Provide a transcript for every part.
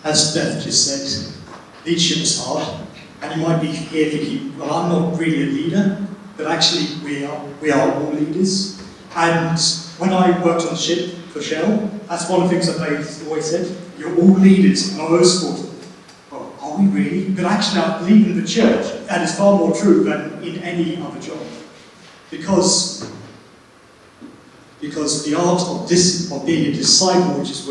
As Beth just said, leadership is hard, and you might be here thinking, well, I'm not really a leader, but actually we are all leaders. And when I worked on the ship for Shell, that's one of the things that they always said, you're all leaders. And I always thought, well, are we really? But actually, I'm leading the church. That is far more true than in any other job. Because the art of being a disciple, which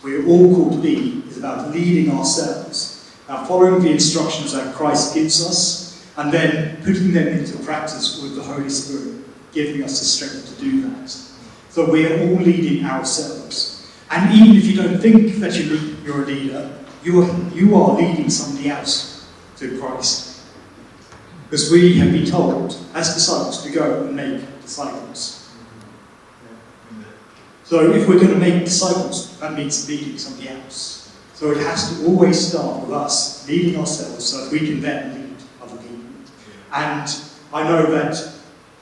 we're all called to be, is about leading ourselves, following the instructions that Christ gives us, and then putting them into practice with the Holy Spirit, giving us the strength to do that. So we are all leading ourselves. And even if you don't think that you're a leader, you are leading somebody else to Christ. Because we have been told, as disciples, to go and make disciples. So if we're going to make disciples, that means leading somebody else. So it has to always start with us leading ourselves so that we can then lead other people. And I know that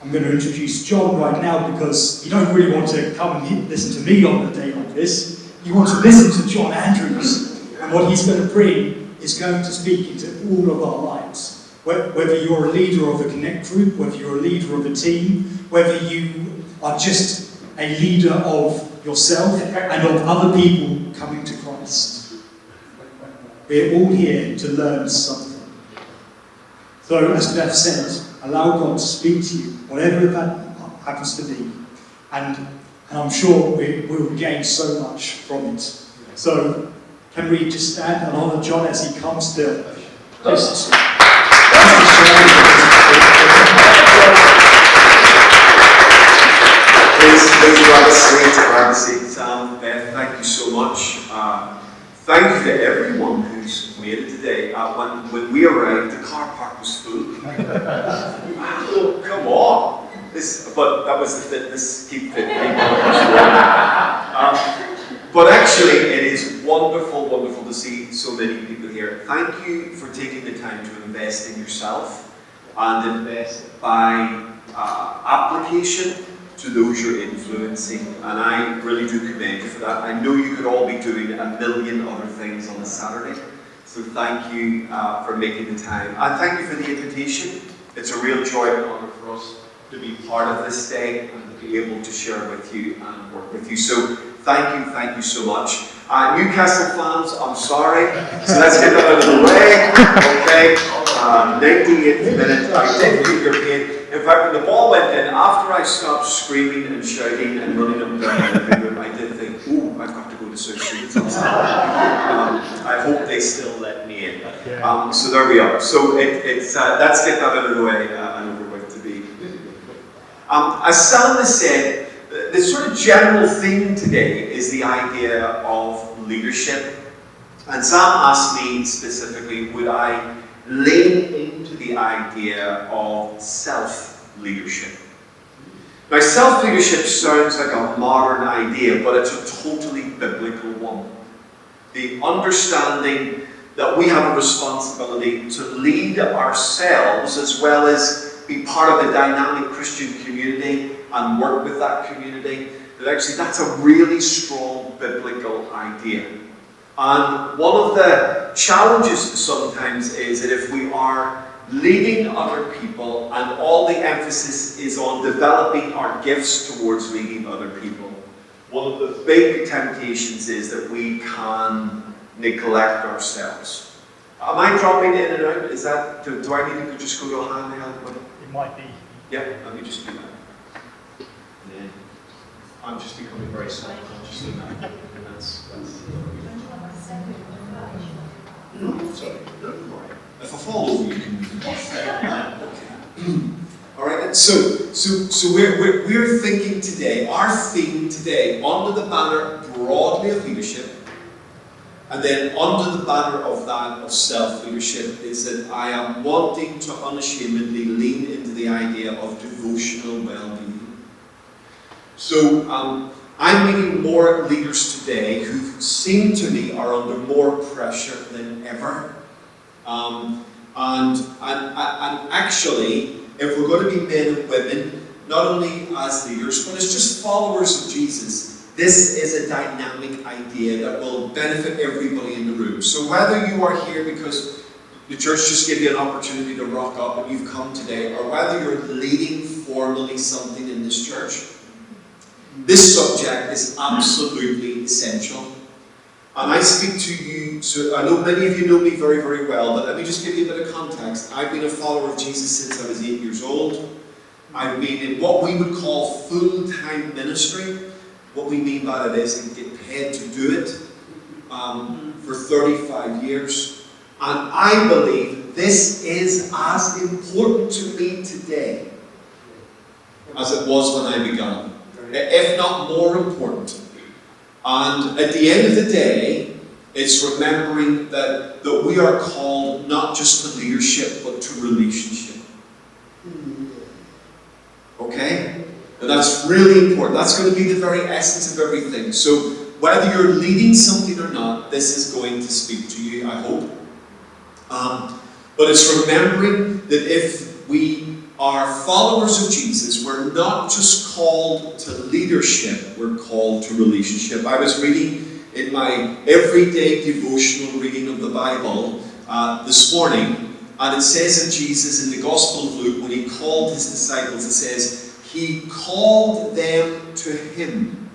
I'm going to introduce John right now because you don't really want to come and listen to me on a day like this. You want to listen to John Andrews, and what he's going to bring is going to speak into all of our lives. Whether you're a leader of a Connect group, whether you're a leader of a team, whether you are just a leader of yourself and of other people coming to Christ. We're all here to learn something. So, as Beth said, allow God to speak to you, whatever that happens to be. And I'm sure we will gain so much from it. So, can we just stand and honour John as he comes to just Please grab a seat. Beth, thank you so much. Thank you to everyone who's made it today. When we arrived, the car park was full. Oh, come on. But that was the fitness, keep fit. But actually, it is wonderful, wonderful to see so many people here. Thank you for taking the time to invest in yourself and invest by application to those you're influencing, and I really do commend you for that. I know you could all be doing a million other things on a Saturday, so thank you for making the time. And thank you for the invitation. It's a real joy and honour for us to be part of this day and to be able to share with you and work with you. So thank you so much. Newcastle fans, I'm sorry, so let's get that out of the way. Okay, 98th minute, I did feel your pain. In fact, when the ball went in, after I stopped screaming and shouting and running up and down the living room, I did think, ooh, I've got to go to surgery. I hope they still let me in. So there we are. So let's get that out of the way and over with to be. As Sam has said, the sort of general theme today is the idea of leadership. And Sam asked me specifically, would I lean into the idea of self-leadership? Now, self-leadership sounds like a modern idea, but it's a totally biblical one. The understanding that we have a responsibility to lead ourselves as well as be part of a dynamic Christian community and work with that community, that actually that's a really strong biblical idea. And one of the challenges sometimes is that if we are leading other people and all the emphasis is on developing our gifts towards leading other people, one of the big temptations is that we can neglect ourselves. Am I dropping in and out? Is that, do I need to just go to a handheld? It might be. Yeah, let me just do that. And then I'm just becoming very self-conscious in that. And that's sorry, don't worry. If I fall over, you can. All right. So we're thinking today. Our theme today, under the banner broadly of leadership, and then under the banner of that of self-leadership, is that I am wanting to unashamedly lean into the idea of devotional well-being. So I'm meeting more leaders today who seem to me are under more pressure than ever. And actually, if we're going to be men and women, not only as leaders, but as just followers of Jesus, this is a dynamic idea that will benefit everybody in the room. So whether you are here because the church just gave you an opportunity to rock up and you've come today, or whether you're leading formally something in this church, this subject is absolutely essential. And I speak to you, so I know many of you know me very, very well, but let me just give you a bit of context. I've been a follower of Jesus since I was 8 years old. I've been in what we would call full-time ministry. What we mean by that is I get paid to do it for 35 years. And I believe this is as important to me today as it was when I began, if not more important. And at the end of the day, it's remembering that we are called not just to leadership, but to relationship. Okay? And that's really important. That's going to be the very essence of everything. So whether you're leading something or not, this is going to speak to you, I hope. But it's remembering that if we are followers of Jesus, we're not just called to leadership, we're called to relationship. I was reading in my everyday devotional reading of the Bible this morning, and it says of Jesus in the Gospel of Luke, when he called his disciples, it says, he called them to him,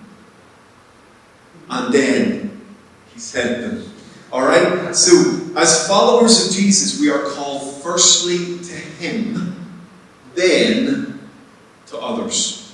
and then he sent them. Alright? So, as followers of Jesus, we are called firstly to him, then to others.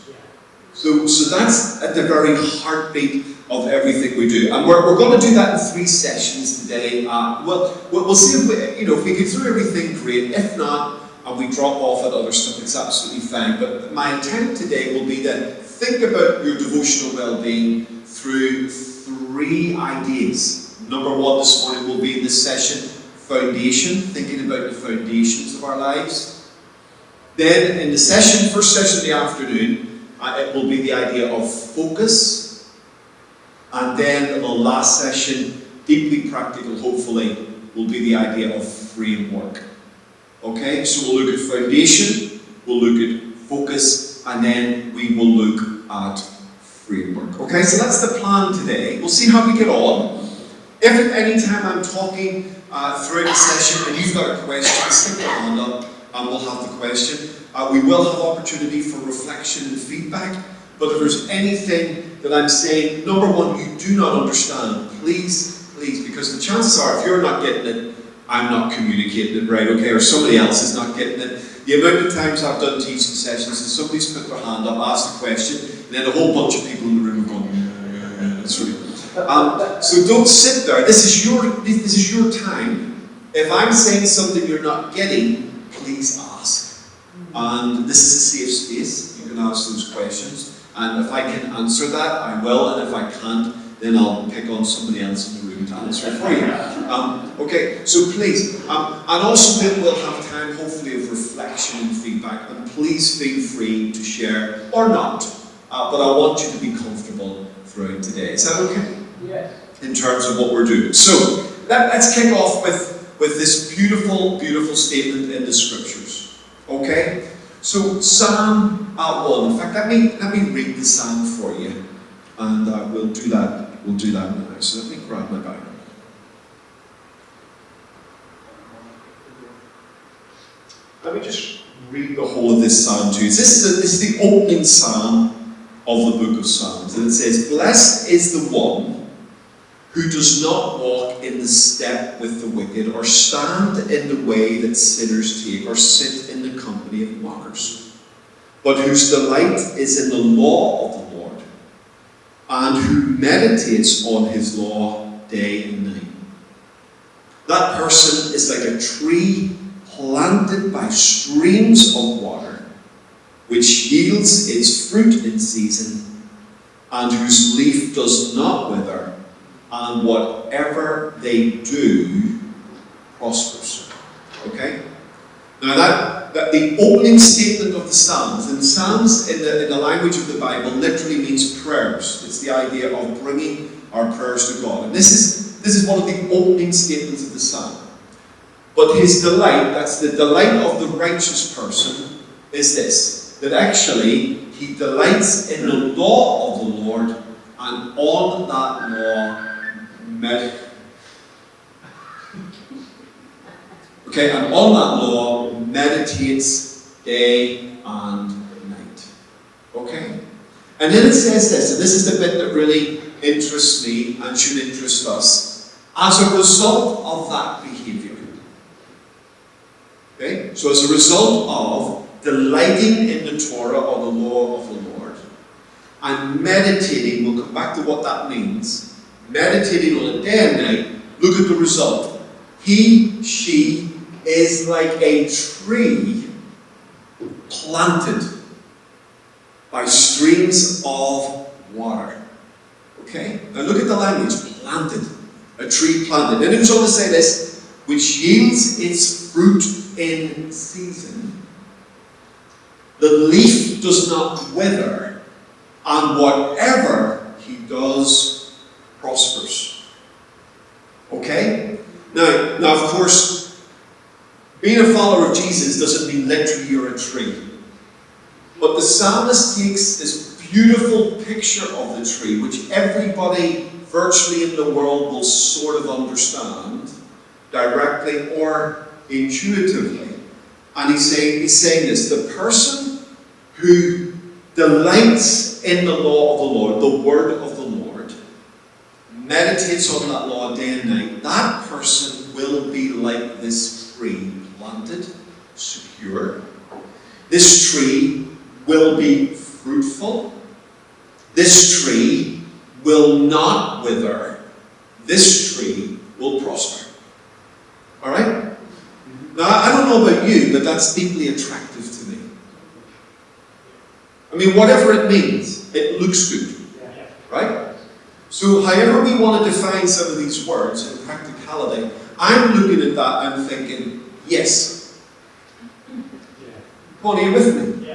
So that's at the very heartbeat of everything we do. And we're going to do that in 3 sessions today. We'll see if we get through everything, great. If not, and we drop off at other stuff, it's absolutely fine. But my intent today will be to think about your devotional well-being through 3 ideas. Number 1 this morning will be in this session, foundation, thinking about the foundations of our lives. Then in the session, first session of the afternoon, it will be the idea of focus. And then the last session, deeply practical, hopefully, will be the idea of framework. Okay, so we'll look at foundation, we'll look at focus, and then we will look at framework. Okay, so that's the plan today. We'll see how we get on. If at any time I'm talking throughout the session and you've got a question, stick your hand up and we'll have the question. We will have opportunity for reflection and feedback, but if there's anything that I'm saying, number 1, you do not understand, please, because the chances are if you're not getting it, I'm not communicating it right, okay, or somebody else is not getting it. The amount of times I've done teaching sessions and somebody's put their hand up, asked a question, and then a whole bunch of people in the room are going, that's really. So don't sit there. This is your time. If I'm saying something you're not getting, please ask. And this is a safe space. You can ask those questions. And if I can answer that, I will. And if I can't, then I'll pick on somebody else in the room to answer for you. Okay, so please. And also then we'll have time, hopefully, of reflection and feedback. And please feel free to share, or not. But I want you to be comfortable throughout today. Is that okay? Yes. In terms of what we're doing. So, let's kick off with this beautiful, beautiful statement in the scriptures. Okay? So, Psalm 1. In fact, let me read the psalm for you. And we'll do that now. So let me grab my Bible. Let me just read the whole of this psalm to you. This is the opening psalm of the book of Psalms. And it says, blessed is the one who does not walk in the step with the wicked, or stand in the way that sinners take, or sit in the company of mockers, but whose delight is in the law of the Lord, and who meditates on his law day and night. That person is like a tree planted by streams of water, which yields its fruit in season, and whose leaf does not wither, and whatever they do prospers. Okay? Now that the opening statement of the Psalms, and Psalms in the language of the Bible literally means prayers. It's the idea of bringing our prayers to God. And this is one of the opening statements of the Psalm. But his delight, that's the delight of the righteous person, is this, that actually he delights in the law of the Lord, and on that law meditates day and night. Okay? And then it says this, and this is the bit that really interests me and should interest us. As a result of that behavior, okay? So as a result of delighting in the Torah or the law of the Lord, and meditating, we'll come back to what that means, meditating on it day and night, look at the result. He, she is like a tree planted by streams of water. Okay? Now look at the language, planted. A tree planted. And it goes on to say this, which yields its fruit in season. The leaf does not wither, and whatever he does prospers. Okay? Now of course, being a follower of Jesus doesn't mean literally you're a tree. But the psalmist takes this beautiful picture of the tree, which everybody virtually in the world will sort of understand, directly or intuitively. And he's saying this, the person who delights in the law of the Lord, the word of the Lord, meditates on that law day and night, that person will be like this tree, planted, secure. This tree will be fruitful. This tree will not wither. This tree will prosper. Alright? Now, I don't know about you, but that's deeply attractive to me. I mean, whatever it means, it looks good. Right? So, however we want to define some of these words in practicality, I'm looking at that and thinking, yes. Paul, are you with me?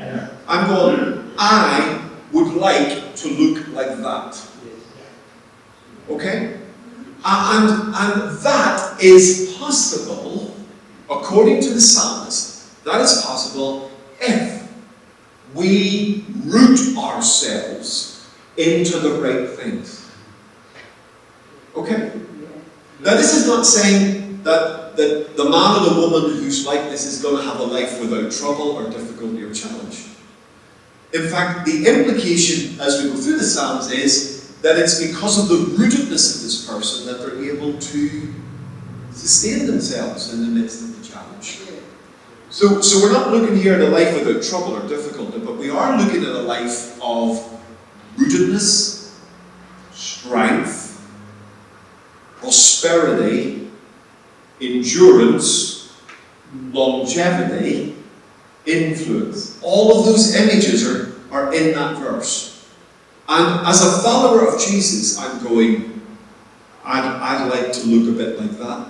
I'm going, I would like to look like that. Okay? And that is possible, according to the psalmist, that is possible if we root ourselves into the right things. Okay? Now this is not saying that the man or the woman who's like this is going to have a life without trouble or difficulty or challenge. In fact, the implication as we go through the Psalms is that it's because of the rootedness of this person that they're able to sustain themselves in the midst of the challenge. So we're not looking here at a life without trouble or difficulty, but we are looking at a life of rootedness, strength, prosperity, endurance, longevity, influence. All of those images are in that verse. And as a follower of Jesus, I'm going, I'd like to look a bit like that.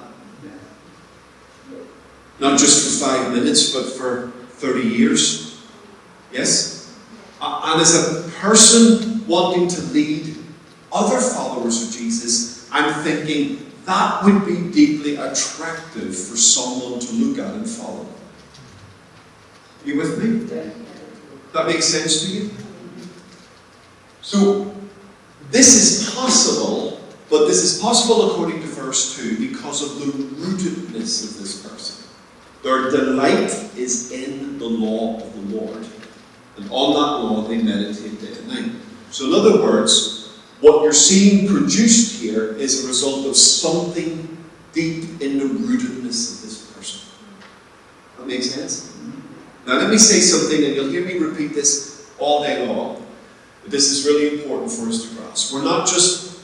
Not just for 5 minutes, but for 30 years. Yes? And as a person wanting to lead other followers of Jesus, I'm thinking that would be deeply attractive for someone to look at and follow. Are you with me? That makes sense to you? So, this is possible, but this is possible according to verse 2 because of the rootedness of this person. Their delight is in the law of the Lord. And on that law they meditate day and night. So in other words, what you're seeing produced here is a result of something deep in the rootedness of this person. That makes sense? Now let me say something, and you'll hear me repeat this all day long. But this is really important for us to grasp. We're not just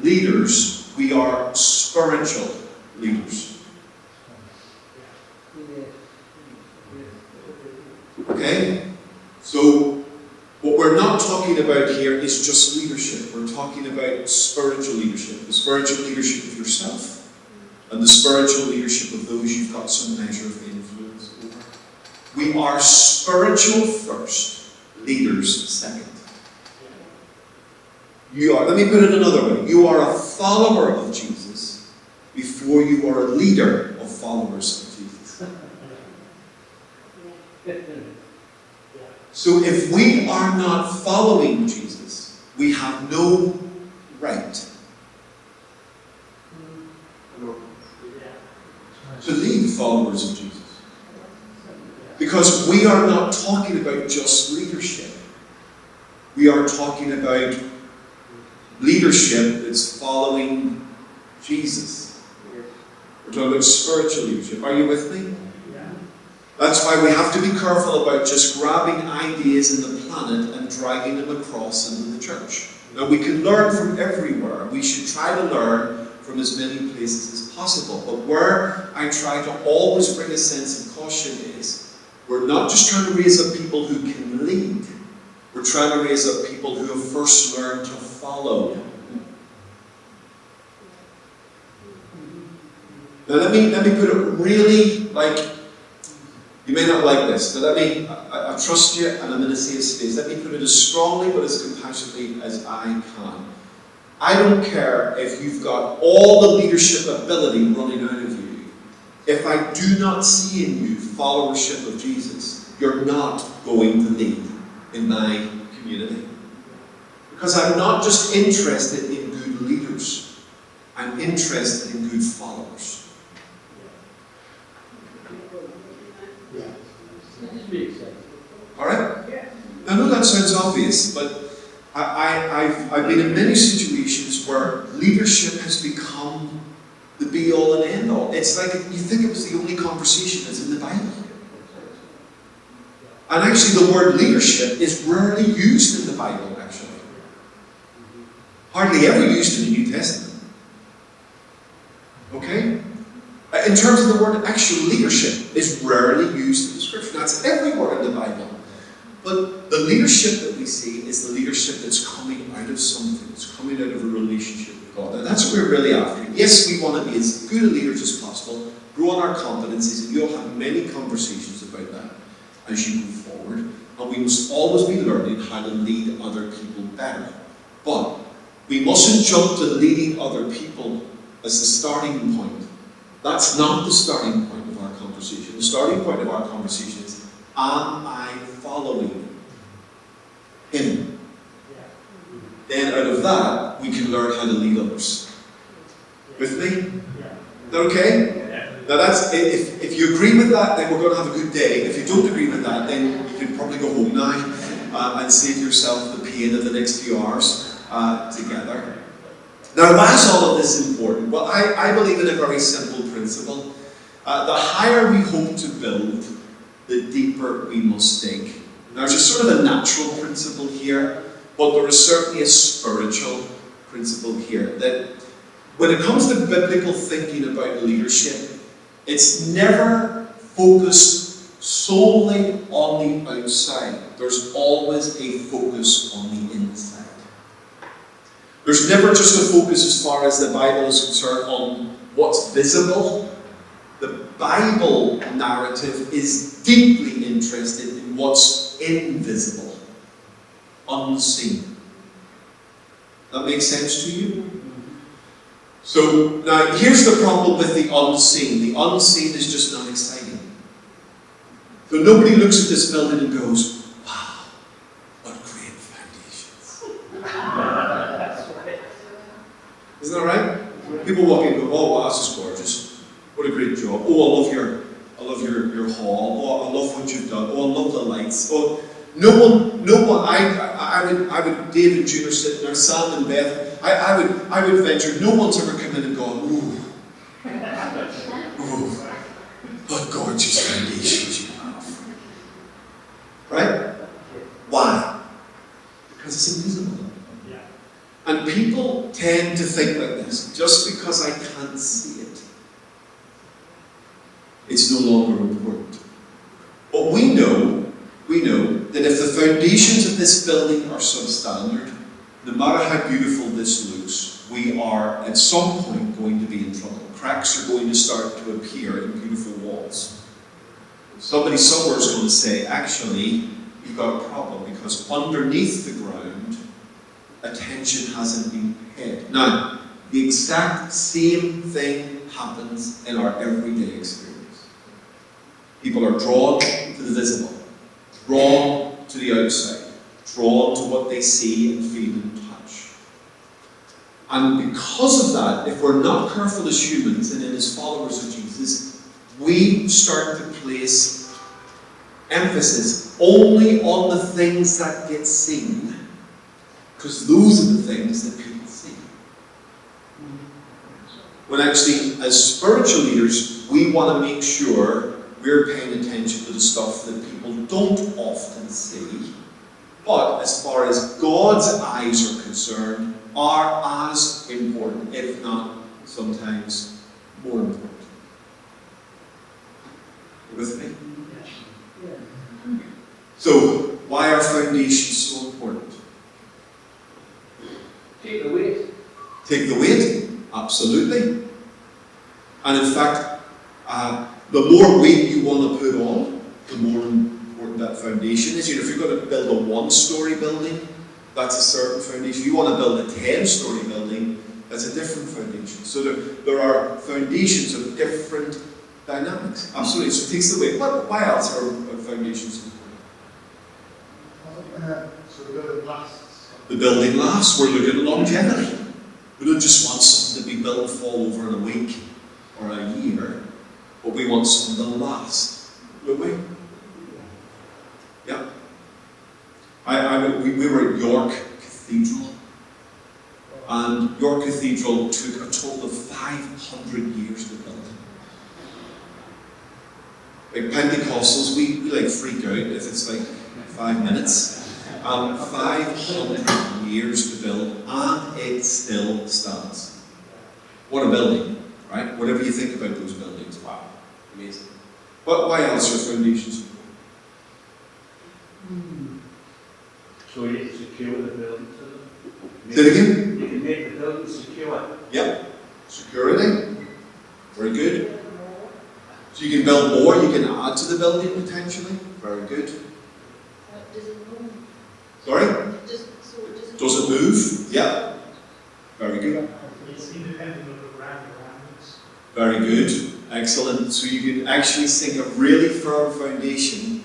leaders, we are spiritual leaders. Okay? So, what we're not talking about here is just leadership. We're talking about spiritual leadership. The spiritual leadership of yourself, and the spiritual leadership of those you've got some measure of influence over. We are spiritual first, leaders second. You are, let me put it another way, you are a follower of Jesus before you are a leader of followers of Jesus. So if we are not following Jesus, we have no right to lead followers of Jesus. Because we are not talking about just leadership. We are talking about leadership that's following Jesus. We're talking about spiritual leadership. Are you with me? That's why we have to be careful about just grabbing ideas in the planet and dragging them across into the church. Now, we can learn from everywhere. We should try to learn from as many places as possible. But where I try to always bring a sense of caution is, we're not just trying to raise up people who can lead. We're trying to raise up people who have first learned to follow. Now let me put it really, like, you may not like this, but I trust you and I'm in a safe space. Let me put it as strongly but as compassionately as I can. I don't care if you've got all the leadership ability running out of you. If I do not see in you followership of Jesus, you're not going to lead in my community. Because I'm not just interested in good leaders. I'm interested in good followers. Alright? I know that sounds obvious, but I've been in many situations where leadership has become the be-all and end-all. It's like you think it was the only conversation that's in the Bible. And actually the word leadership is rarely used in the Bible, actually. Hardly ever used in the New Testament. Okay? In terms of the word actual leadership, is rarely used in the Scripture. That's everywhere in the Bible. But the leadership that we see is the leadership that's coming out of something. It's coming out of a relationship with God. And that's what we're really after. Yes, we want to be as good a leaders as possible, grow in our competencies, and you'll have many conversations about that as you move forward. And we must always be learning how to lead other people better. But we mustn't jump to leading other people as the starting point. That's not the starting point of our conversation. The starting point of our conversation is, am I following Him? Then out of that, we can learn how to lead others. With me? Is that okay? Now that's, if you agree with that, then we're going to have a good day. If you don't agree with that, then you can probably go home now and save yourself the pain of the next few hours together. Now, why is all of this important? Well, I believe in a very simple principle. The higher we hope to build, the deeper we must dig. Now, there's a sort of a natural principle here, but there is certainly a spiritual principle here. That when it comes to biblical thinking about leadership, it's never focused solely on the outside. There's always a focus on the inside. There's never just a focus, as far as the Bible is concerned, on what's visible. The Bible narrative is deeply interested in what's invisible, unseen. That makes sense to you? So, now, here's the problem with the unseen. The unseen is just not exciting. So nobody looks at this building and goes, wow, what great foundations. Isn't that right? People walk in and go, oh wow, this is gorgeous. What a great job. Oh, I love your hall. Oh, I love what you've done. Oh, I love the lights. Oh, no one, I would, David Jr. sitting there, Sam and Beth, I would venture, no one's ever come in and gone, ooh, what gorgeous foundations you have. Right? Why? Because it's invisible. And people tend to think like this, just because I can't see it, it's no longer important. But we know that if the foundations of this building are substandard, no matter how beautiful this looks, we are at some point going to be in trouble. Cracks are going to start to appear in beautiful walls. Somebody somewhere is going to say, actually, you've got a problem, because underneath the ground, attention hasn't been paid. Now, the exact same thing happens in our everyday experience. People are drawn to the visible, drawn to the outside, drawn to what they see and feel and touch. And because of that, if we're not careful as humans and as followers of Jesus, we start to place emphasis only on the things that get seen, because those are the things that people see. When actually, as spiritual leaders, we want to make sure we're paying attention to the stuff that people don't often see, but as far as God's eyes are concerned, are as important, if not sometimes more important. You with me? So, why are foundations so important? Take the weight. Take the weight? Absolutely. And in fact, the more weight you want to put on, the more important that foundation is. You know, if you're going to build a one-story building, that's a certain foundation. You want to build a 10-story building, that's a different foundation. So there are foundations of different dynamics. Absolutely. So it takes the weight. Why else are foundations important? So the building lasts. The building lasts. We're looking at longevity. We don't just want something to be built and fall over in a week or a year, but we want something to last. Don't we? Yeah. We were at York Cathedral, and York Cathedral took a total of 500 years to build. Like Pentecostals, we like freak out if it's like 5 minutes. 500 years to build, and it still stands. What a building, right? Whatever you think about those buildings, wow, amazing. But why else are foundations important? So you can secure the building. Say it again? You can make the building secure. Yep. Security. Very good. So you can build more, you can add to the building potentially. Very good. Does it move? Sorry? Does it move? Yeah. Very good. It's independent of the ground around it. Very good. Excellent. So you can actually sink a really firm foundation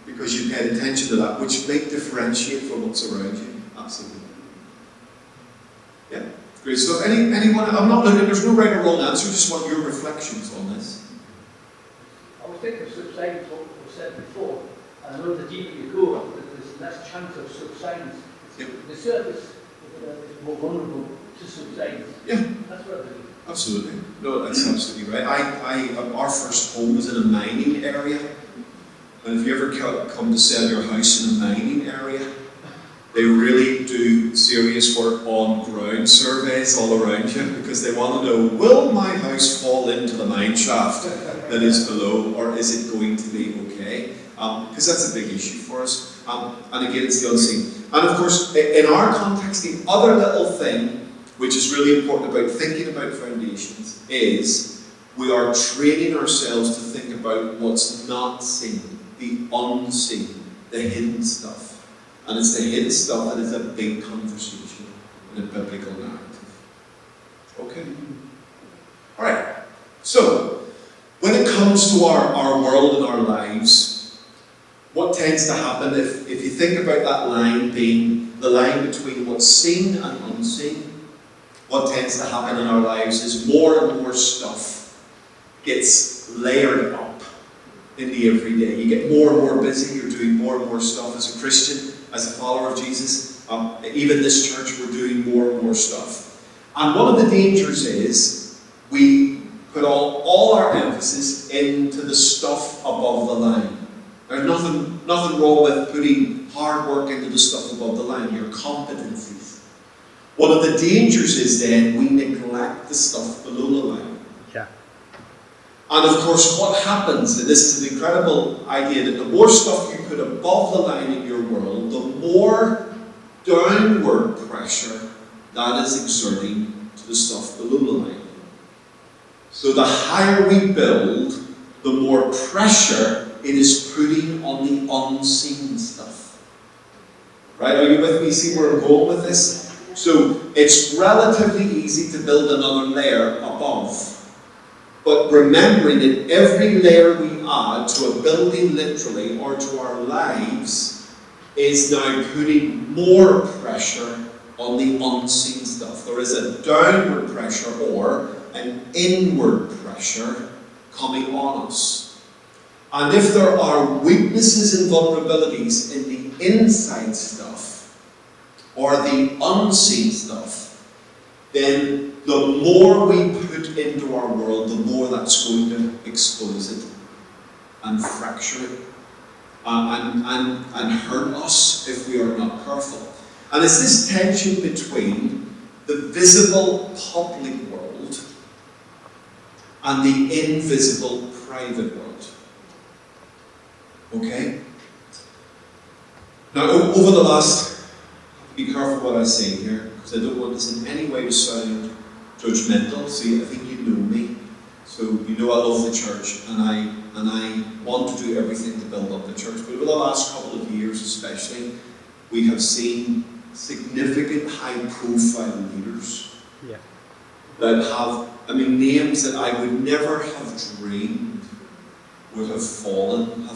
because you paid attention to that, which may differentiate from what's around you. Absolutely. Yeah. Great stuff. Anyone? I'm not looking, there's no right or wrong answer, just want your reflections on this. I was thinking of subsidence, what was said before. I know the deeper you go, there's less chance of subsidence. Yep. The surface is more vulnerable to subsidence. Yeah. That's what I believe. Absolutely. No, that's absolutely right. Our first home was in a mining area. And if you ever come to sell your house in a mining area, they really do serious work on ground surveys all around you because they want to know, will my house fall into the mine shaft that is below, or is it going to be okay? Because that's a big issue for us. And again, it's the unseen. And of course, in our context, the other little thing which is really important about thinking about foundations is we are training ourselves to think about what's not seen, the unseen, the hidden stuff. And it's the hidden stuff that is a big conversation in a biblical narrative. Okay? Alright, so when it comes to our world and our lives, what tends to happen if you think about that line being the line between what's seen and unseen, what tends to happen in our lives is more and more stuff gets layered up in the everyday. You get more and more busy, you're doing more and more stuff as a Christian, as a follower of Jesus. Even this church, we're doing more and more stuff. And one of the dangers is we put all our emphasis into the stuff above the line. There's nothing wrong with putting hard work into the stuff above the line, your competencies. One of the dangers is then we neglect the stuff below the line. Yeah. And of course, what happens, and this is an incredible idea, that the more stuff you put above the line in your world, the more downward pressure that is exerting to the stuff below the line. So the higher we build, the more pressure it is putting on the unseen stuff. Right? Are you with me? See where I'm going with this? So it's relatively easy to build another layer above. But remembering that every layer we add to a building literally or to our lives is now putting more pressure on the unseen stuff. There is a downward pressure or an inward pressure coming on us. And if there are weaknesses and vulnerabilities in the inside stuff or the unseen stuff, then the more we put into our world, the more that's going to expose it and fracture it and hurt us if we are not careful. And it's this tension between the visible public world and the invisible private world. Okay? Now, over the last, be careful what I say here, because I don't want this in any way to sound judgmental. See, I think you know me, so you know I love the church, and I want to do everything to build up the church. But over the last couple of years especially, we have seen significant high-profile leaders that have, names that I would never have dreamed would have fallen.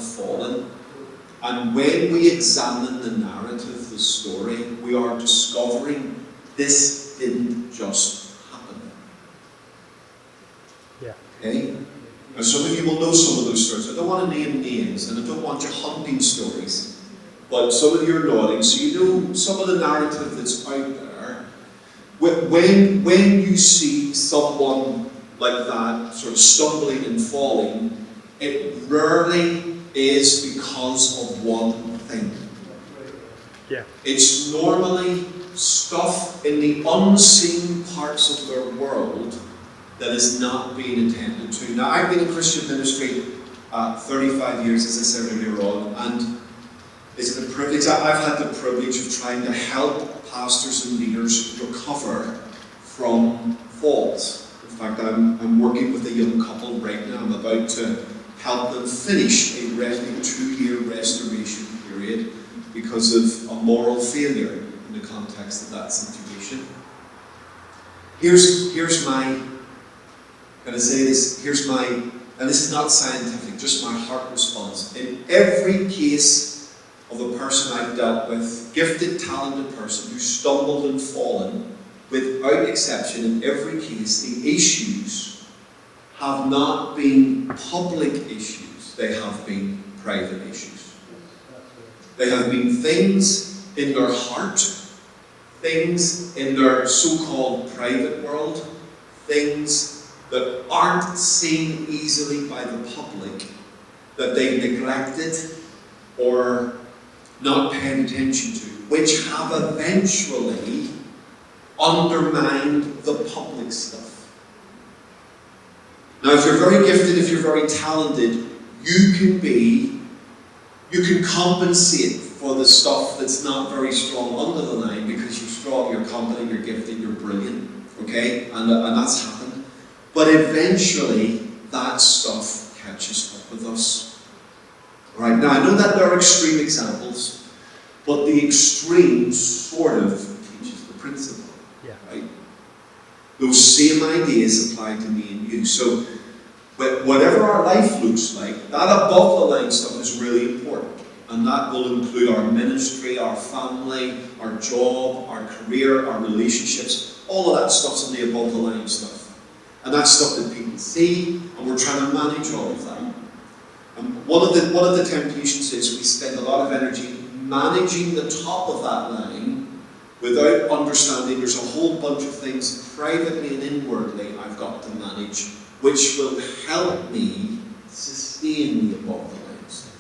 And when we examine the narrative, the story, we are discovering this didn't just happen. Okay? Now some of you will know some of those stories. I don't want to name names, and I don't want you hunting stories. But some of you are nodding, so you know some of the narrative that's out there. When you see someone like that sort of stumbling and falling, it rarely is because of one thing. It's normally stuff in the unseen parts of their world that is not being attended to. Now, I've been in Christian ministry 35 years, as I said earlier on, and it's a privilege. I've had the privilege of trying to help pastors and leaders recover from falls. In fact, I'm working with a young couple right now. I'm about to help them finish a 2-year restoration period because of a moral failure in the context of that situation. Here's my, can I say this? Here's my, and this is not scientific, just my heart response. In every case of a person I've dealt with, gifted, talented person who stumbled and fallen, without exception, in every case, the issues have not been public issues, they have been private issues. They have been things in their heart, things in their so-called private world, things that aren't seen easily by the public, that they neglected or not paying attention to, which have eventually undermined the public stuff. Now, if you're very gifted, if you're very talented, you can compensate for the stuff that's not very strong under the line because you're strong, you're competent, you're gifted, you're brilliant, okay? And that's happened. But eventually, that stuff catches up with us. All right, now I know that there are extreme examples, but the extreme sort of teaches the principle, right? Those same ideas apply to me and you. So, whatever our life looks like, that above the line stuff is really important. And that will include our ministry, our family, our job, our career, our relationships. All of that stuff's in the above the line stuff. And that's stuff that people see, and we're trying to manage all of that. And one of the temptations is we spend a lot of energy managing the top of that line without understanding there's a whole bunch of things privately and inwardly I've got to manage, which will help me sustain the above the line stuff.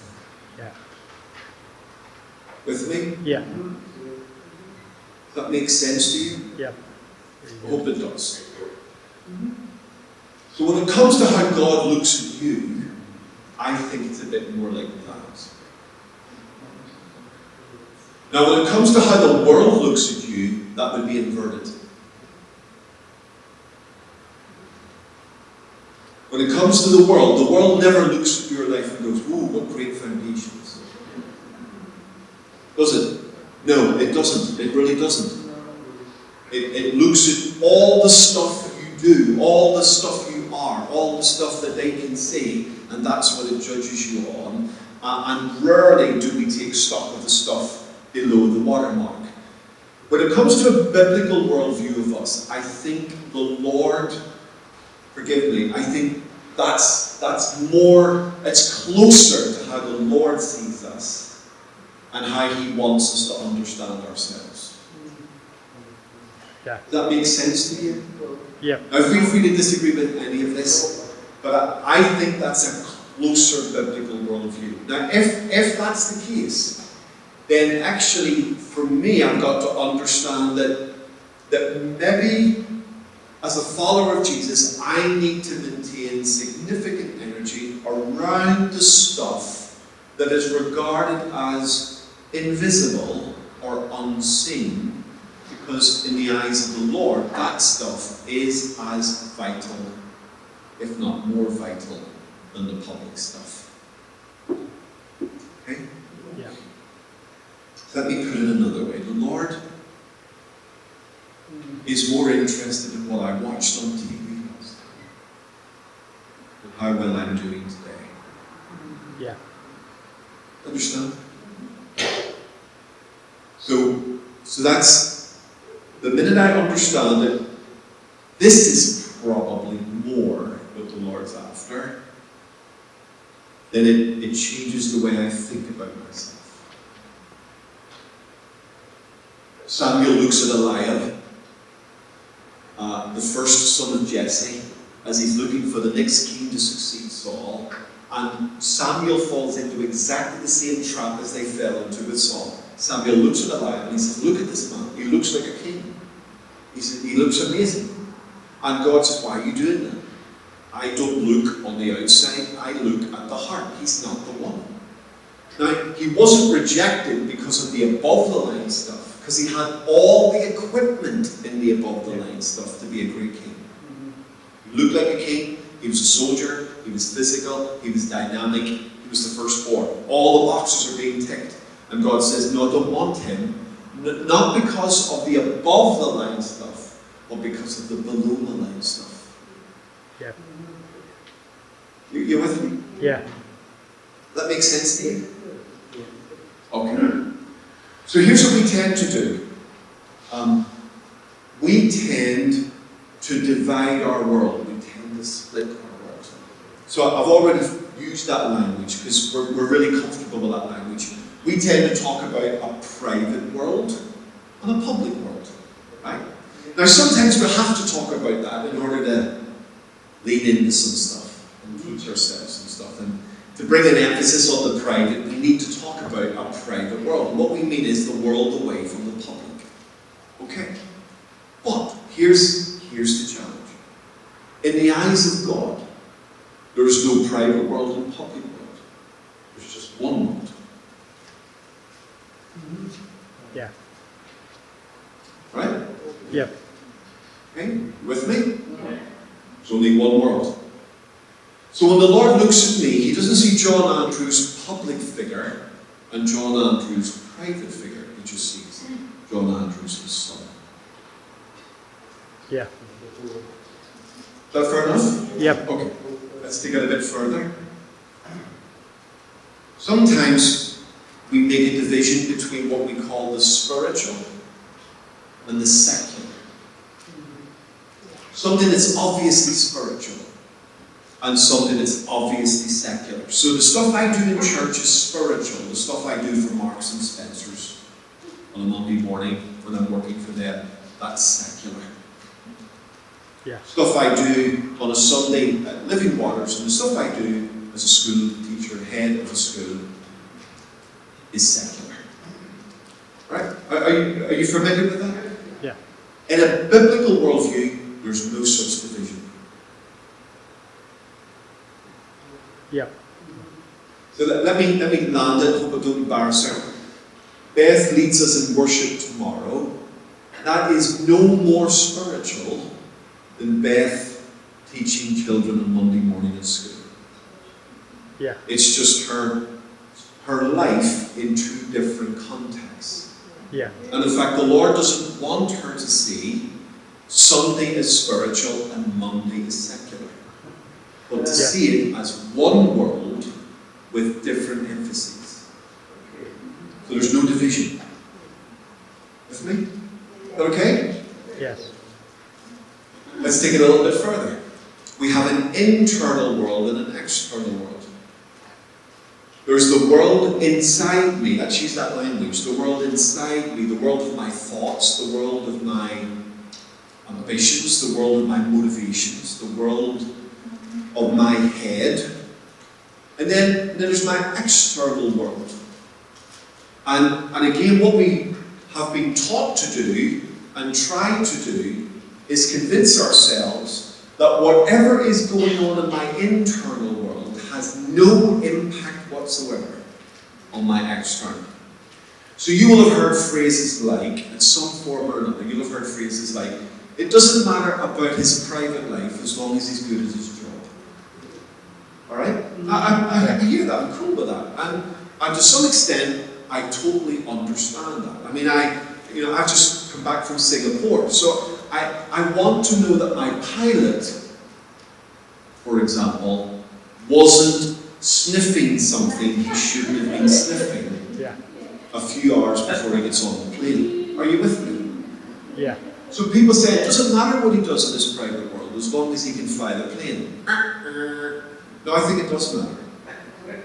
With me? Yeah. That makes sense to you? Yeah. I hope it does. So when it comes to how God looks at you, I think it's a bit more like that. Now when it comes to how the world looks at you, that would be inverted. When it comes to the world never looks at your life and goes, "Ooh, what great foundations." Does it? No, it doesn't. It really doesn't. It looks at all the stuff you do, all the stuff you are, all the stuff that they can see, and that's what it judges you on. And rarely do we take stock of the stuff below the watermark. when it comes to a biblical worldview of us, I think the Lord, forgive me, I think that's more, it's closer to how the Lord sees us and how He wants us to understand ourselves. Yeah. Does that make sense to you? Yeah. Now feel free to disagree with any of this, but I think that's a closer biblical worldview. Now if that's the case, then actually for me I've got to understand that maybe as a follower of Jesus, I need to maintain significant energy around the stuff that is regarded as invisible or unseen, because in the eyes of the Lord, that stuff is as vital, if not more vital, than the public stuff. Okay? Yeah. Let me put it another way. The Lord is more interested in what I watched on TV last night than how well I'm doing today. Yeah. Understand? So that's the minute I understand that this is probably more what the Lord's after, then it changes the way I think about myself. Samuel looks at Eliab, the first son of Jesse, as he's looking for the next king to succeed Saul, and Samuel falls into exactly the same trap as they fell into with Saul. Samuel looks at Eliab and he says, look at this man, he looks like a king. He says, he looks amazing. And God says, why are you doing that? I don't look on the outside, I look at the heart. He's not the one. Now, he wasn't rejected because of the above-the-line stuff, because he had all the equipment in the above-the-line stuff to be a great king. He looked like a king, he was a soldier, he was physical, he was dynamic, he was the firstborn. All the boxes are being ticked. And God says, no, I don't want him, not because of the above-the-line stuff, but because of the below-the-line stuff. Yeah. You with me? Yeah. That makes sense to you? Okay. So here's what we tend to do. We tend to divide our world. We tend to split our world. So I've already used that language because we're really comfortable with that language. We tend to talk about a private world and a public world. Right? Now sometimes we have to talk about that in order to lean into some stuff and teach ourselves some stuff. And to bring an emphasis on the private, we need to talk about a private world. And what we mean is the world away from the public. Okay? But here's the challenge. In the eyes of God, there is no private world and public world. There's just one world. Yeah. Right? Yep. Okay? You with me? There's only one world. So when the Lord looks at me, He doesn't see John Andrews' public figure and John Andrews' private figure. He just sees John Andrews, his son. Yeah. Is that fair enough? Yep. Okay. Let's take it a bit further. Sometimes we make a division between what we call the spiritual and the secular. Something that's obviously spiritual and something that's obviously secular. So the stuff I do in church is spiritual. The stuff I do for Marks and Spencer's on a Monday morning when I'm working for them, that's secular. Yeah. Stuff I do on a Sunday at Living Waters and the stuff I do as a school teacher, head of a school, is secular. Right? Are you familiar with that? Yeah. In a biblical worldview, there's no such division. Yep. So let me land it, hope I don't embarrass her. Beth leads us in worship tomorrow. That is no more spiritual than Beth teaching children on Monday morning at school. Yeah. It's just her life in two different contexts. Yeah. And in fact, the Lord doesn't want her to see Sunday as spiritual and Monday as secular, but to see it as one world with different emphases. So there's no division. With me? take it a little bit further. We have an internal world and an external world. There's the world inside me. Let's use that language. The world inside me, the world of my thoughts, the world of my ambitions, the world of my motivations, the world of my head. And then there's my external world. And again, what we have been taught to do and try to do is convince ourselves that whatever is going on in my internal world has no impact whatsoever on my external. So you will have heard phrases like, in some form or another, you'll have heard phrases like, it doesn't matter about his private life as long as he's good at his job. Alright? I hear that, I'm cool with that. And to some extent, I totally understand that. I mean, I've just come back from Singapore, so I want to know that my pilot, for example, wasn't sniffing something he shouldn't have been sniffing a few hours before he gets on the plane. Are you with me? Yeah. So people say it doesn't matter what he does in his private world as long as he can fly the plane. No, I think it does matter.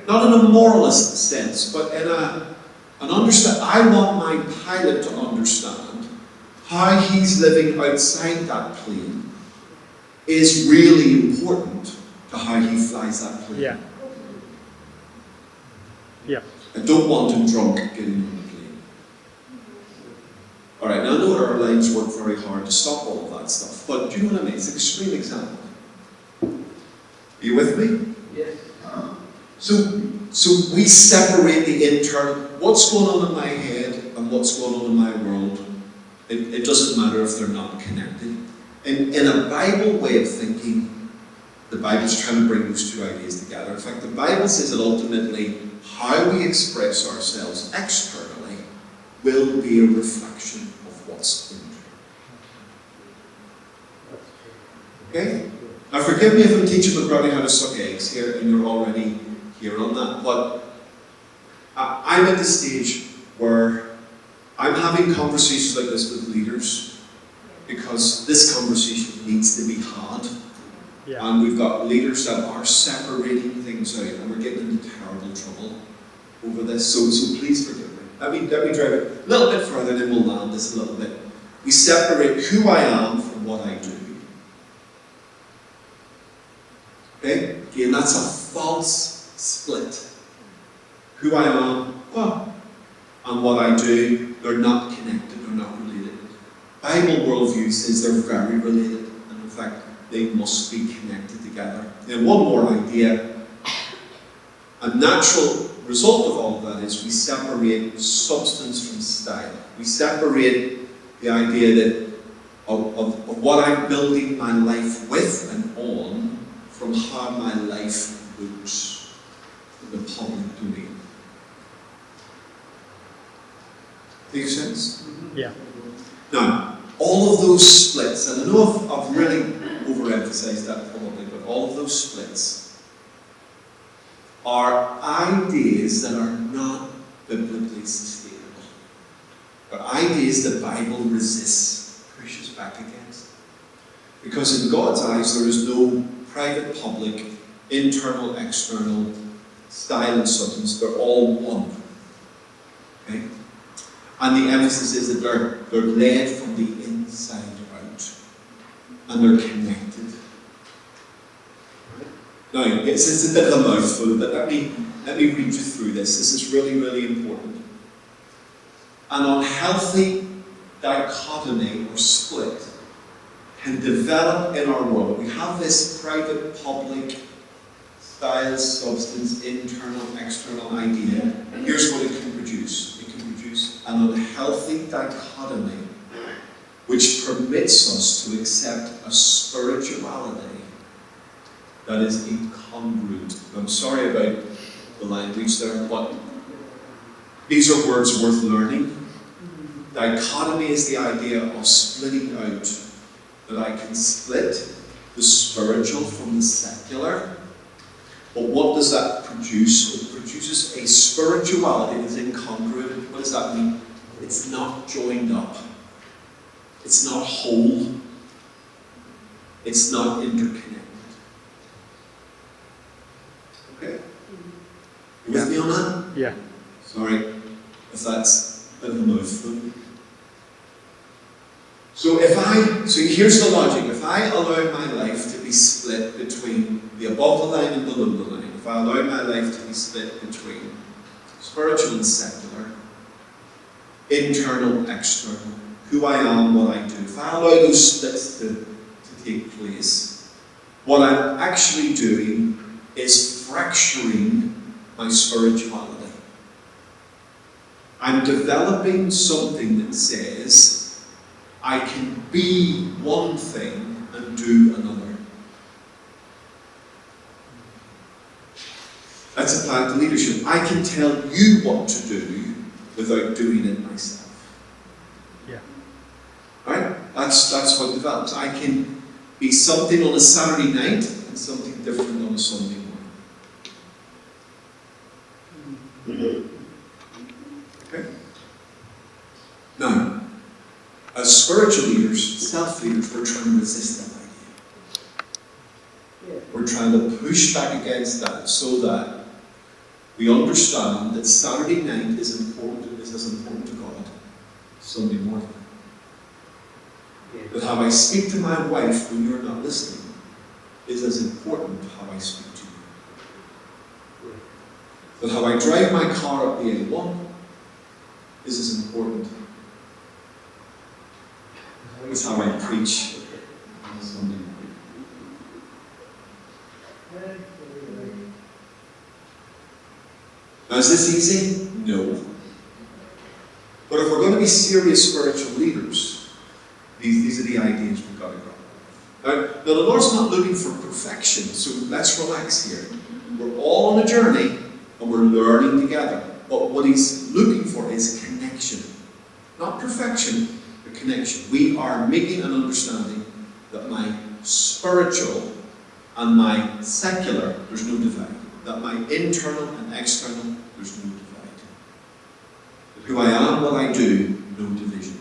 Not in a moralist sense, but in an understand. I want my pilot to understand how he's living outside that plane is really important to how he flies that plane. Yeah. Yeah. I don't want him drunk getting on the plane. Alright, now I know our airlines work very hard to stop all of that stuff, but do you know what I mean? It's an extreme example. Are you with me? Yes. So we separate the internal, what's going on in my head and what's going on in my world. It doesn't matter if they're not connected. In a Bible way of thinking, the Bible's trying to bring those two ideas together. In fact, the Bible says that ultimately how we express ourselves externally will be a reflection of what's internal. Okay? Now forgive me if I'm teaching McGrady how to suck eggs here and you're already here on that, but I'm at the stage where I'm having conversations like this with leaders because this conversation needs to be had. Yeah. And we've got leaders that are separating things out and we're getting into terrible trouble over this, so please forgive me. Let me drive it a little bit further, then we'll land this a little bit. We separate who I am from what I do. Okay? Again, that's a false split. Who I am, and what I do, they're not connected, they're not related. Bible worldview says they're very related, and in fact, they must be connected together. And one more idea. A natural result of all of that is we separate substance from style. We separate the idea that of what I'm building my life with and on from how my life looks in the public domain. Make sense? Yeah. Now, all of those splits, and I know I've really overemphasized that probably, but all of those splits are ideas that are not biblically sustainable. They're ideas the Bible resists, pushes back against. Because in God's eyes, there is no private, public, internal, external, style and substance. They're all one. Okay? And the emphasis is that they're led from the inside out. And they're connected. Now, it's a bit of a mouthful, but let me read you through this. This is really, really important. An unhealthy dichotomy or split can develop in our world. We have this private, public, style, substance, internal, external idea. And here's what it can produce. It can produce an unhealthy dichotomy which permits us to accept a spirituality that is incongruent. I'm sorry about the language there, but these are words worth learning. Dichotomy is the idea of splitting out, that I can split the spiritual from the secular. But what does that produce? It produces a spirituality that is incongruent. What does that mean? It's not joined up. It's not whole. It's not interconnected. Okay? You with me on that? Yeah. Sorry if that's a bit of a mouthful. So here's the logic. If I allow my life to be split between the above the line and below the line, if I allow my life to be split between spiritual and secular, internal, external, who I am, what I do, if I allow those splits to take place, what I'm actually doing is fracturing my spirituality. I'm developing something that says I can be one thing and do another. That's applied to leadership. I can tell you what to do without doing it myself. Yeah. Right? That's what develops. I can be something on a Saturday night and something different on a Sunday morning. Okay? Now, as spiritual leaders, self-leaders, we're trying to resist that idea. We're trying to push back against that so that we understand that Saturday night is as important to God as Sunday morning. That how I speak to my wife when you're not listening is as important as how I speak to you. That how I drive my car up the A1 is as important as how I preach on Sunday morning. Now, is this easy? No. But if we're going to be serious spiritual leaders, these are the ideas we've got to grab. Now, the Lord's not looking for perfection, so let's relax here. We're all on a journey and we're learning together. But what He's looking for is connection. Not perfection, but connection. We are making an understanding that my spiritual and my secular, there's no divide. That my internal and external, there's no divide. That who I am, what I do, no division.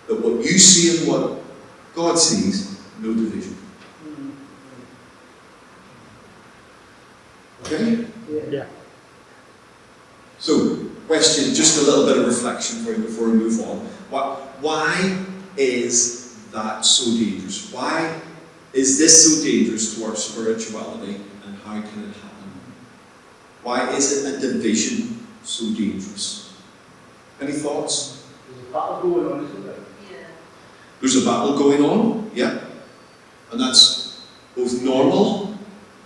That what you see and what God sees, no division. Okay? Yeah. So, question, just a little bit of reflection for you before we move on. Why is that so dangerous? Why is this so dangerous to our spirituality, and how can it happen? Why is it a division so dangerous? Any thoughts? There's a battle going on, isn't there? Yeah. There's a battle going on, yeah. And that's both normal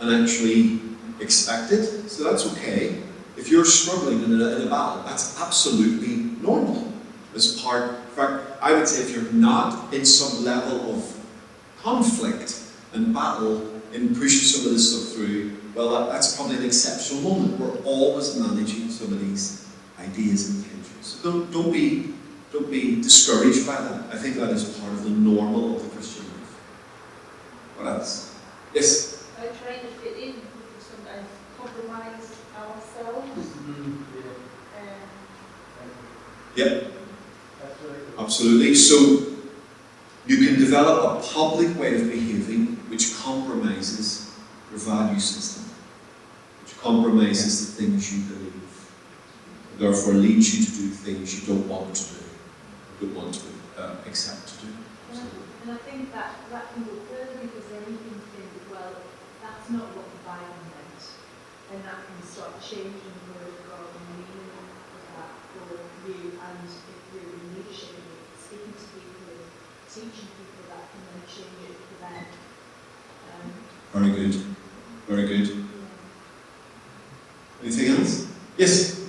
and actually expected, so that's okay. If you're struggling in a battle, that's absolutely normal. As part, in fact, I would say if you're not in some level of conflict and battle in pushing some of this stuff through, well, that's probably an exceptional moment. We're always managing some of these ideas and tensions. So don't be discouraged by that. I think that is part of the normal of the Christian life. What else? Yes? By trying to fit in, we can sometimes compromise ourselves. Yep. That's right. Absolutely. So you can develop a public way of behaving which compromises your value system, which compromises the things you believe, therefore leads you to do things you don't want to do, don't want to accept to do. And I think that can go further because then you can think, well, that's not what the Bible meant. And that can start changing the word of God and the meaning of that for you. And if you're in leadership and you're speaking to people and teaching people, that can then change it for them. Very good. Very good. Yeah. Anything else? Yes?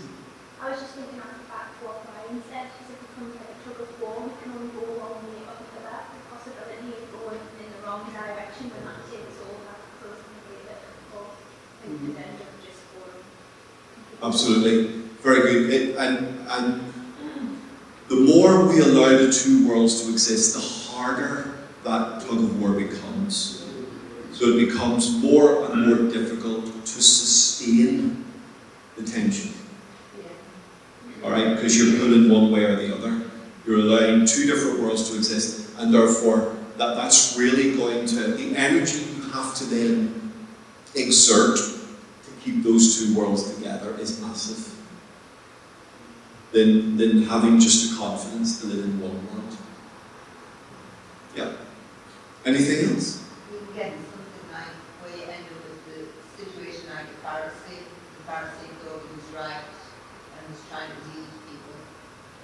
I was just thinking out the back to what Brian said, because if it becomes like a tug of war, we can only go one way up to that. The possibility of going in the wrong direction when that takes over, so it's going to be a bit of and could end up just going. Absolutely. Very good. And the more we allow the two worlds to exist, the harder that tug of war becomes. So it becomes more and more difficult to sustain the tension. Alright, because you're pulling one way or the other. You're allowing two different worlds to exist, and therefore that's really going to, the energy you have to then exert to keep those two worlds together is massive. Than having just the confidence to live in one world. Yeah. Anything else? You get something like where you end up with the situation like the Pharisee. The Pharisee thought he was right and was trying to lead people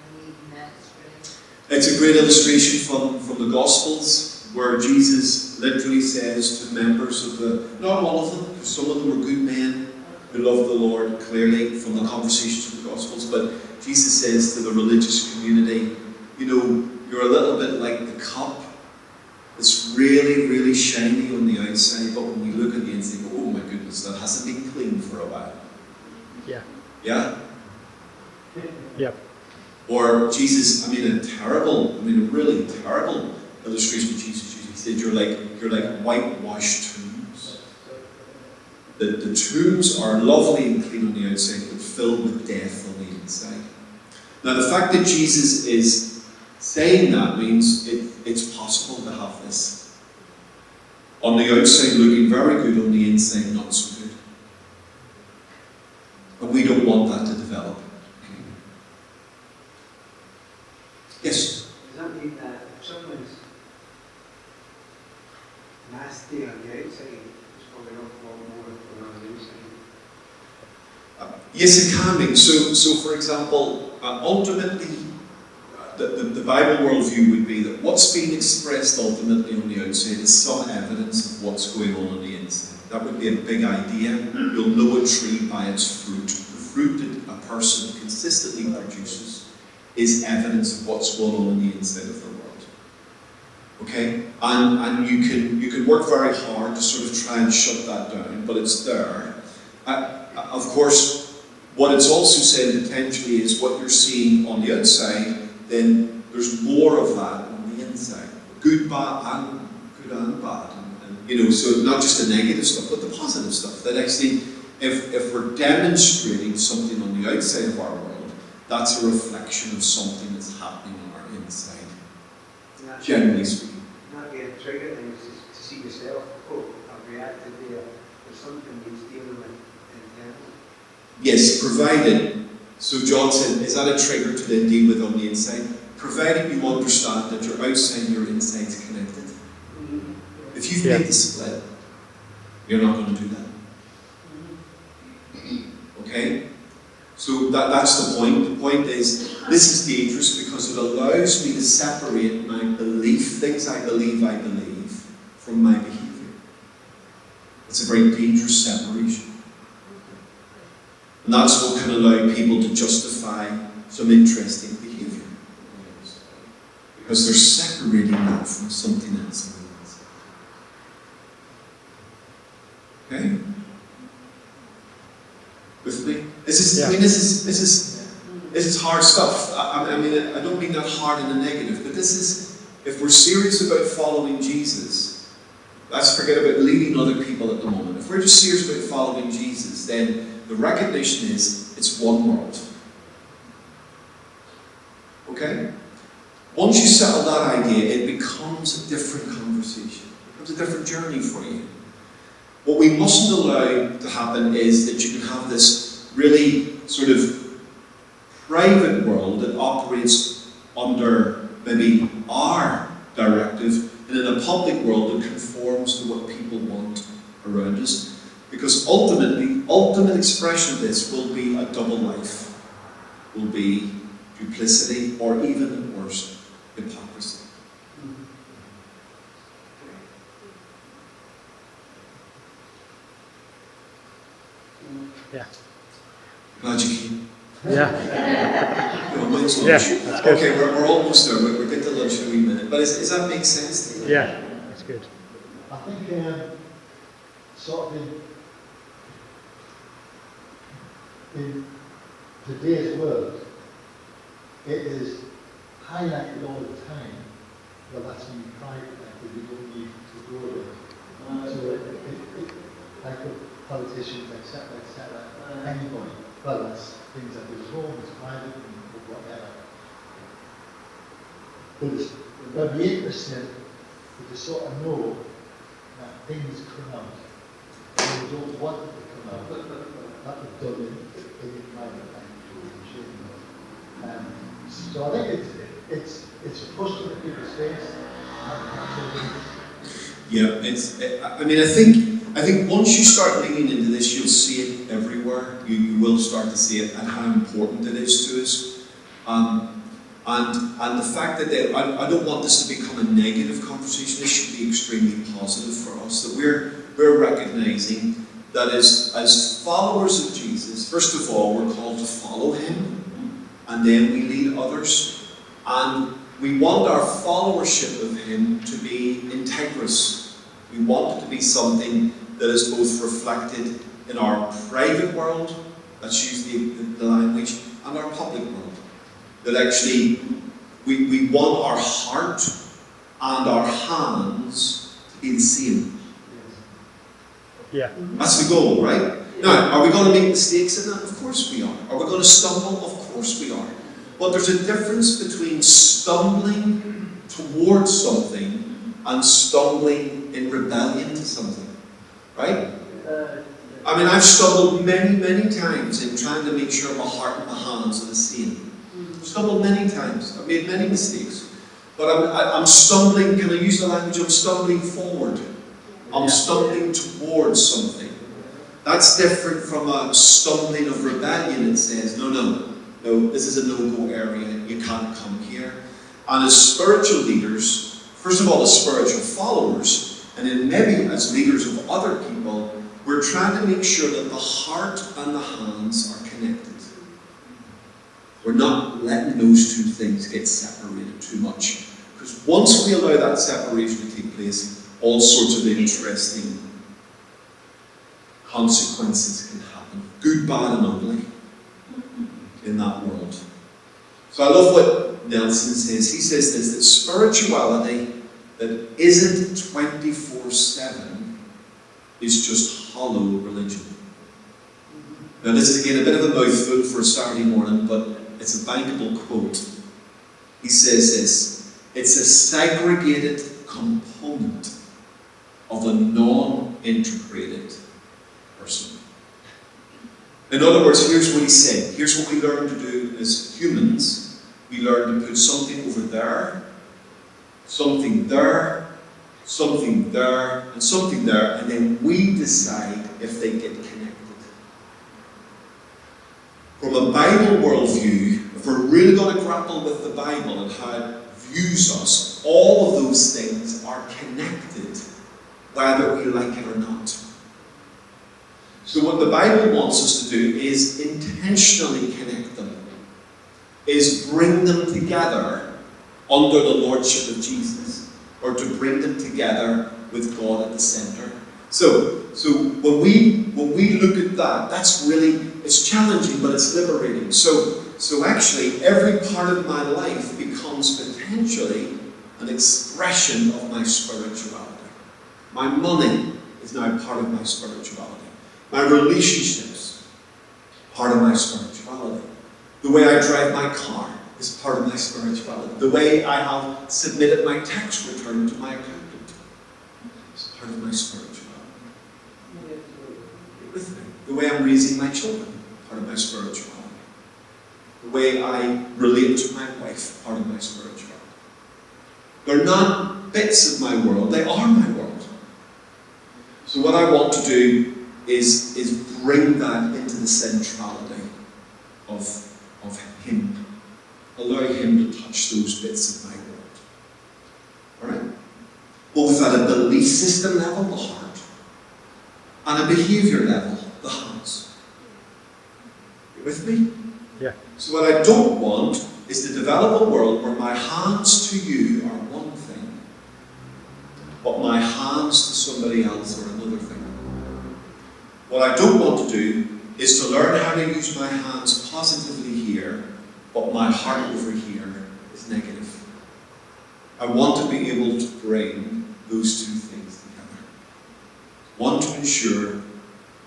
and leading them astray. It's a great illustration from the Gospels, where Jesus literally says to members of the, not all of them, because some of them were good men who loved the Lord, clearly from the conversations of the Gospels, but Jesus says to the religious community, you know, you're a little bit like the cup. It's really, really shiny on the outside, but when we look at the inside, oh my goodness, that hasn't been cleaned for a while. Yeah. Yeah? Yep. Or Jesus, a really terrible illustration of Jesus used. He said, you're like whitewashed tombs. The tombs are lovely and clean on the outside, but filled with death on the inside. Now, the fact that Jesus is saying that means it's possible to have this. On the outside looking very good, on the inside not so good. And we don't want that to develop. Okay. Yes? Does that mean that if someone's nasty on the outside, it's probably not more on the inside? Yes, it can be. So for example, ultimately, the Bible worldview would be that what's being expressed ultimately on the outside is some evidence of what's going on the inside. That would be a big idea. You'll know a tree by its fruit. The fruit that a person consistently produces is evidence of what's going on in the inside of the world. Okay? And you can work very hard to sort of try and shut that down, but it's there. Of course, what it's also saying potentially is what you're seeing on the outside, then there's more of that on the inside. Good and bad. And you know, so not just the negative stuff, but the positive stuff. That actually, if we're demonstrating something on the outside of our world, that's a reflection of something that's happening on our inside. Generally speaking. Not getting triggered things to see yourself, oh, I've reacted there. There's something he's dealing with internally. Yes, provided, so John said, is that a trigger to then deal with on the inside? Provided you understand that your outside and your inside is connected. If you've made the split, you're not going to do that. Okay? So that's the point. The point is, this is dangerous because it allows me to separate my belief, things I believe, from my behaviour. It's a very dangerous separation. And that's what can allow people to justify some interesting behaviour. Because they're separating that from something else. Okay? With me? This is hard stuff. I mean, I don't mean that hard in a negative, but this is, if we're serious about following Jesus, let's forget about leading other people at the moment. If we're just serious about following Jesus, then the recognition is it's one world. Okay? Once you settle that idea, it becomes a different conversation. It becomes a different journey for you. What we mustn't allow to happen is that you can have this really sort of private world that operates under maybe our directive, and in a public world that conforms to what people want around us. Because ultimately, ultimate expression of this will be a double life, will be duplicity, or even at worst, hypocrisy. Yeah. Glad you came. Yeah. You know, lunch. Yeah, that's good. Okay, we're almost there. We'll get to lunch in a wee minute. But does that make sense to you? Yeah, that's good. I think sort of in today's world, it is highlighted all the time. Well, that's in private, like we don't need to go there. So like the politicians, etc., anybody, well, that's things that goes home, it's private, or whatever. But it'd be interesting but to sort of know that things come out. And you don't want it to come out. That was done in your private life. So I think it's a push to the people's face. Yeah, I think once you start leaning into this, you'll see it everywhere. You will start to see it and how important it is to us. And the fact that I don't want this to become a negative conversation. This should be extremely positive for us. That we're recognizing that as followers of Jesus, first of all, we're called to follow him, and then we lead others. And we want our followership of him to be integrous. We want it to be something that is both reflected in our private world, that's usually the language, and our public world. That actually we want our heart and our hands to be the same. Yeah. That's the goal, right? Now, are we going to make mistakes in that? Of course we are. Are we going to stumble? Of course we are. But there's a difference between stumbling towards something and stumbling in rebellion to something. Right? I mean, I've stumbled many, many times in trying to make sure my heart and my hands are the same. I've stumbled many times. I've made many mistakes. But I'm stumbling, can I use the language? I'm stumbling forward. I'm stumbling towards something. That's different from a stumbling of rebellion. It says, no, this is a no-go area. You can't come here. And as spiritual leaders, first of all, as spiritual followers, and then maybe as leaders of other people, we're trying to make sure that the heart and the hands are connected. We're not letting those two things get separated too much. Because once we allow that separation to take place, all sorts of interesting consequences can happen. Good, bad, and ugly in that world. So I love what Nelson says. He says this, that spirituality that isn't 24/7 is just hollow religion. Now this is again a bit of a mouthful for a Saturday morning, but it's a bankable quote. He says this, it's a segregated component of a non-integrated person. In other words, here's what he said. Here's what we learn to do as humans. We learn to put something over there, something there, something there, and something there, and then we decide if they get connected. From a Bible worldview, if we're really going to grapple with the Bible and how it views us, all of those things are connected, whether we like it or not. So what the Bible wants us to do is intentionally connect them, is bring them together under the Lordship of Jesus, or to bring them together with God at the center. So when we look at that, that's really, it's challenging, but it's liberating. So actually, every part of my life becomes potentially an expression of my spirituality. My money is now part of my spirituality. My relationships, part of my spirituality. The way I drive my car is part of my spirituality. The way I have submitted my tax return to my accountant is part of my spirituality. With me. The way I'm raising my children, part of my spirituality. The way I relate to my wife, part of my spirituality. They're not bits of my world, they are my world. So what I want to do is bring that into the centrality of him. Allow him to touch those bits of my world. Alright? Both at a belief system level, the heart, and a behaviour level, the hands. You with me? Yeah. So what I don't want is to develop a world where my hands to you are one thing, but my hands to somebody else are another thing. What I don't want to do is to learn how to use my hands positively here, but my heart over here is negative. I want to be able to bring those two things together. I want to ensure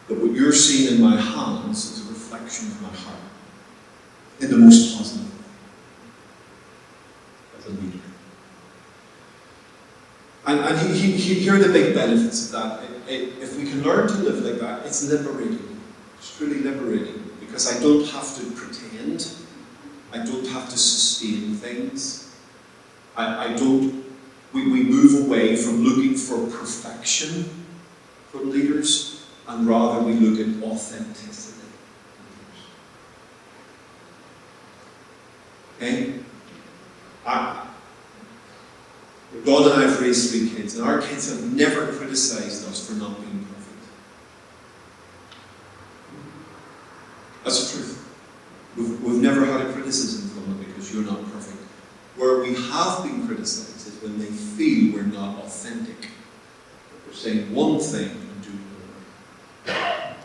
that what you're seeing in my hands is a reflection of my heart in the most positive way, as a leader. here are the big benefits of that. If we can learn to live like that, it's liberating. It's truly liberating. Because I don't have to pretend. I don't have to sustain things. We move away from looking for perfection from leaders, and rather we look at authenticity. Okay? God and I have raised 3 kids, and our kids have never criticized us for not being perfect. That's the truth. We've never had a criticism from them because you're not perfect. Where we have been criticized is when they feel we're not authentic. We're saying one thing and doing another.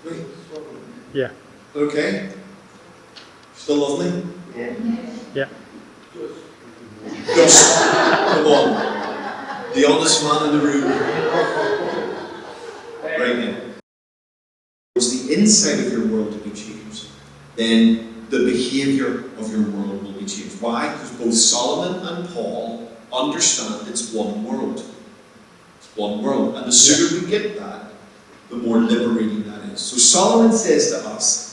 Agree? Yeah. Okay? Still love me? Yeah. Just, come on. The honest man in the room. Right now. Was the inside of your world to be changed, then the behaviour of your world will be changed. Why? Because both Solomon and Paul understand it's one world. It's one world. And the sooner we get that, the more liberating that is. So Solomon says to us,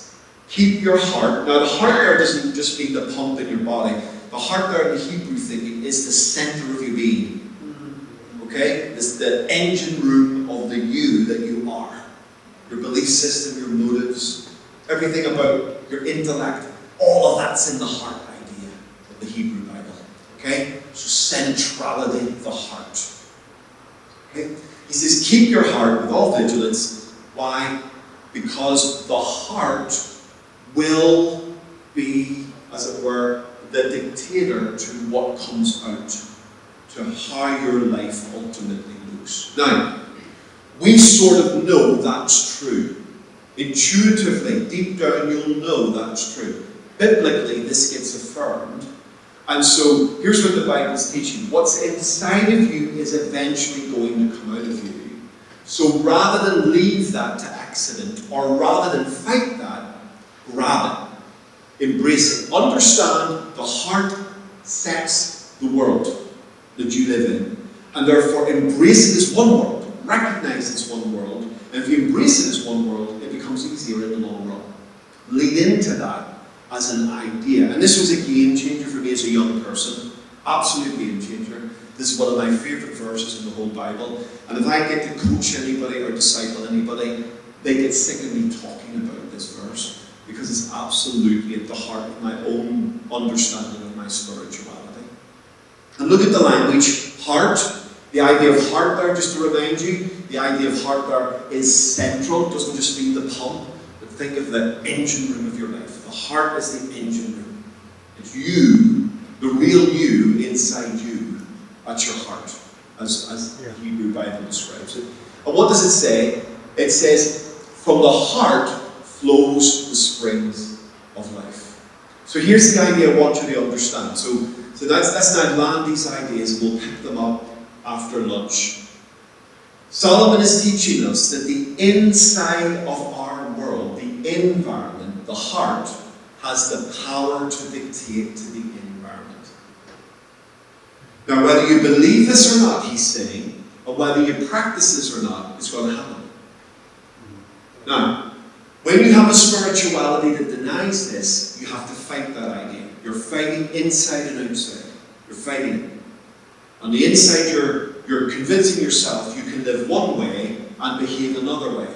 keep your heart. Now the heart there doesn't just mean the pump in your body. The heart there in the Hebrew thinking is the centre of your being. Okay? It's the engine room of the you that you are. Your belief system, your motives, everything about your intellect, all of that's in the heart idea of the Hebrew Bible. Okay? So centrality of the heart. Okay? He says, keep your heart with all vigilance. Why? Because the heart will be, as it were, the dictator to what comes out, to how your life ultimately looks. Now, we sort of know that's true. Intuitively, deep down, you'll know that's true. Biblically, this gets affirmed. And so, here's what the Bible's teaching. What's inside of you is eventually going to come out of you. So rather than leave that to accident, or rather than fight that, grab it. Embrace it. Understand the heart sets the world that you live in. And therefore, embrace it as one world. Recognize it's one world. And if you embrace it as one world, it becomes easier in the long run. Lead into that as an idea. And this was a game changer for me as a young person. Absolute game changer. This is one of my favourite verses in the whole Bible. And if I get to coach anybody or disciple anybody, they get sick of me talking about this verse. Because it's absolutely at the heart of my own understanding of my spirituality. And look at the language. Heart. The idea of heart there, just to remind you, the idea of heart there is central. It doesn't just mean the pump, but think of the engine room of your life. The heart is the engine room. It's you, the real you inside you, at your heart, as the Hebrew Bible describes it. And what does it say? It says, from the heart flows the springs of life. So here's the idea I want you to understand. So let's now land these ideas and we'll pick them up after lunch. Solomon is teaching us that the inside of our world, the environment, the heart, has the power to dictate to the environment. Now, whether you believe this or not, he's saying, or whether you practice this or not, it's going to happen. Now, when you have a spirituality that denies this, you have to fight that idea. You're fighting inside and outside. You're fighting it. On the inside, you're convincing yourself you can live one way and behave another way.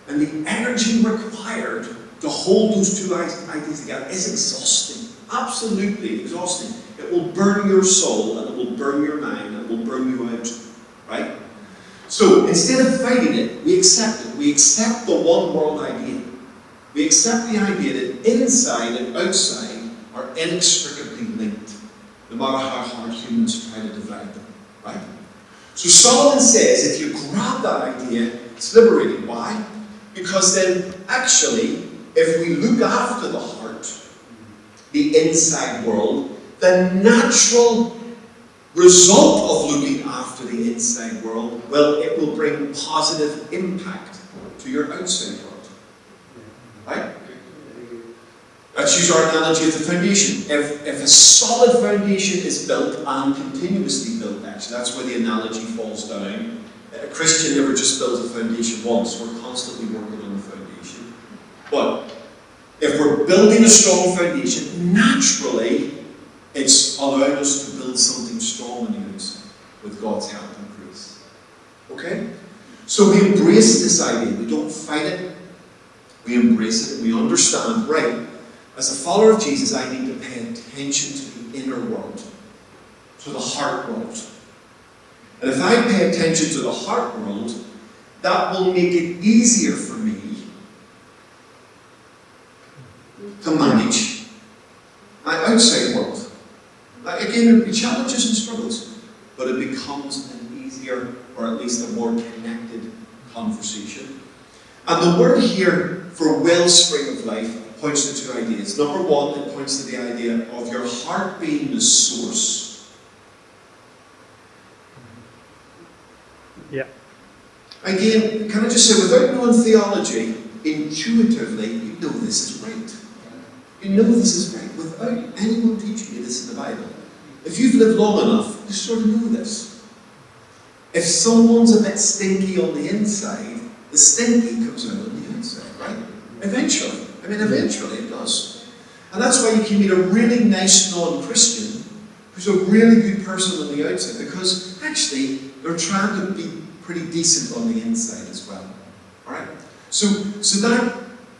And the energy required to hold those two ideas together is exhausting. Absolutely exhausting. It will burn your soul, and it will burn your mind, and it will burn you out. Right? So, instead of fighting it, we accept it. We accept the one world idea. We accept the idea that inside and outside are inextricably linked, no matter how hard humans try to divide them. Right? So Solomon says if you grab that idea, it's liberating. Why? Because then, actually, if we look after the heart, the inside world, the natural result of looking after the inside world, well, it will bring positive impact to your outside world. Right? Let's use our analogy of the foundation. If a solid foundation is built and continuously built, actually, that's where the analogy falls down. A Christian never just builds a foundation once. We're constantly working on the foundation. But if we're building a strong foundation, naturally, it's allowing us to build something strong on the outside with God's help and grace. Okay? So we embrace this idea. We don't fight it. We embrace it. We understand, right, as a follower of Jesus, I need to pay attention to the inner world, to the heart world. And if I pay attention to the heart world, that will make it easier for me to manage my outside world. Again, there will be challenges and struggles, but it becomes an easier, or at least a more connected conversation. And the word here for wellspring of life points to two ideas. Number one, it points to the idea of your heart being the source. Yeah. Again, can I just say, without knowing theology, intuitively, you know this is right. You know this is right without anyone teaching you this in the Bible. If you've lived long enough, you sort of know this. If someone's a bit stinky on the inside, the stinky comes out on the outside, right? Eventually. I mean, eventually it does. And that's why you can meet a really nice non-Christian who's a really good person on the outside, because actually they're trying to be pretty decent on the inside as well. Alright? So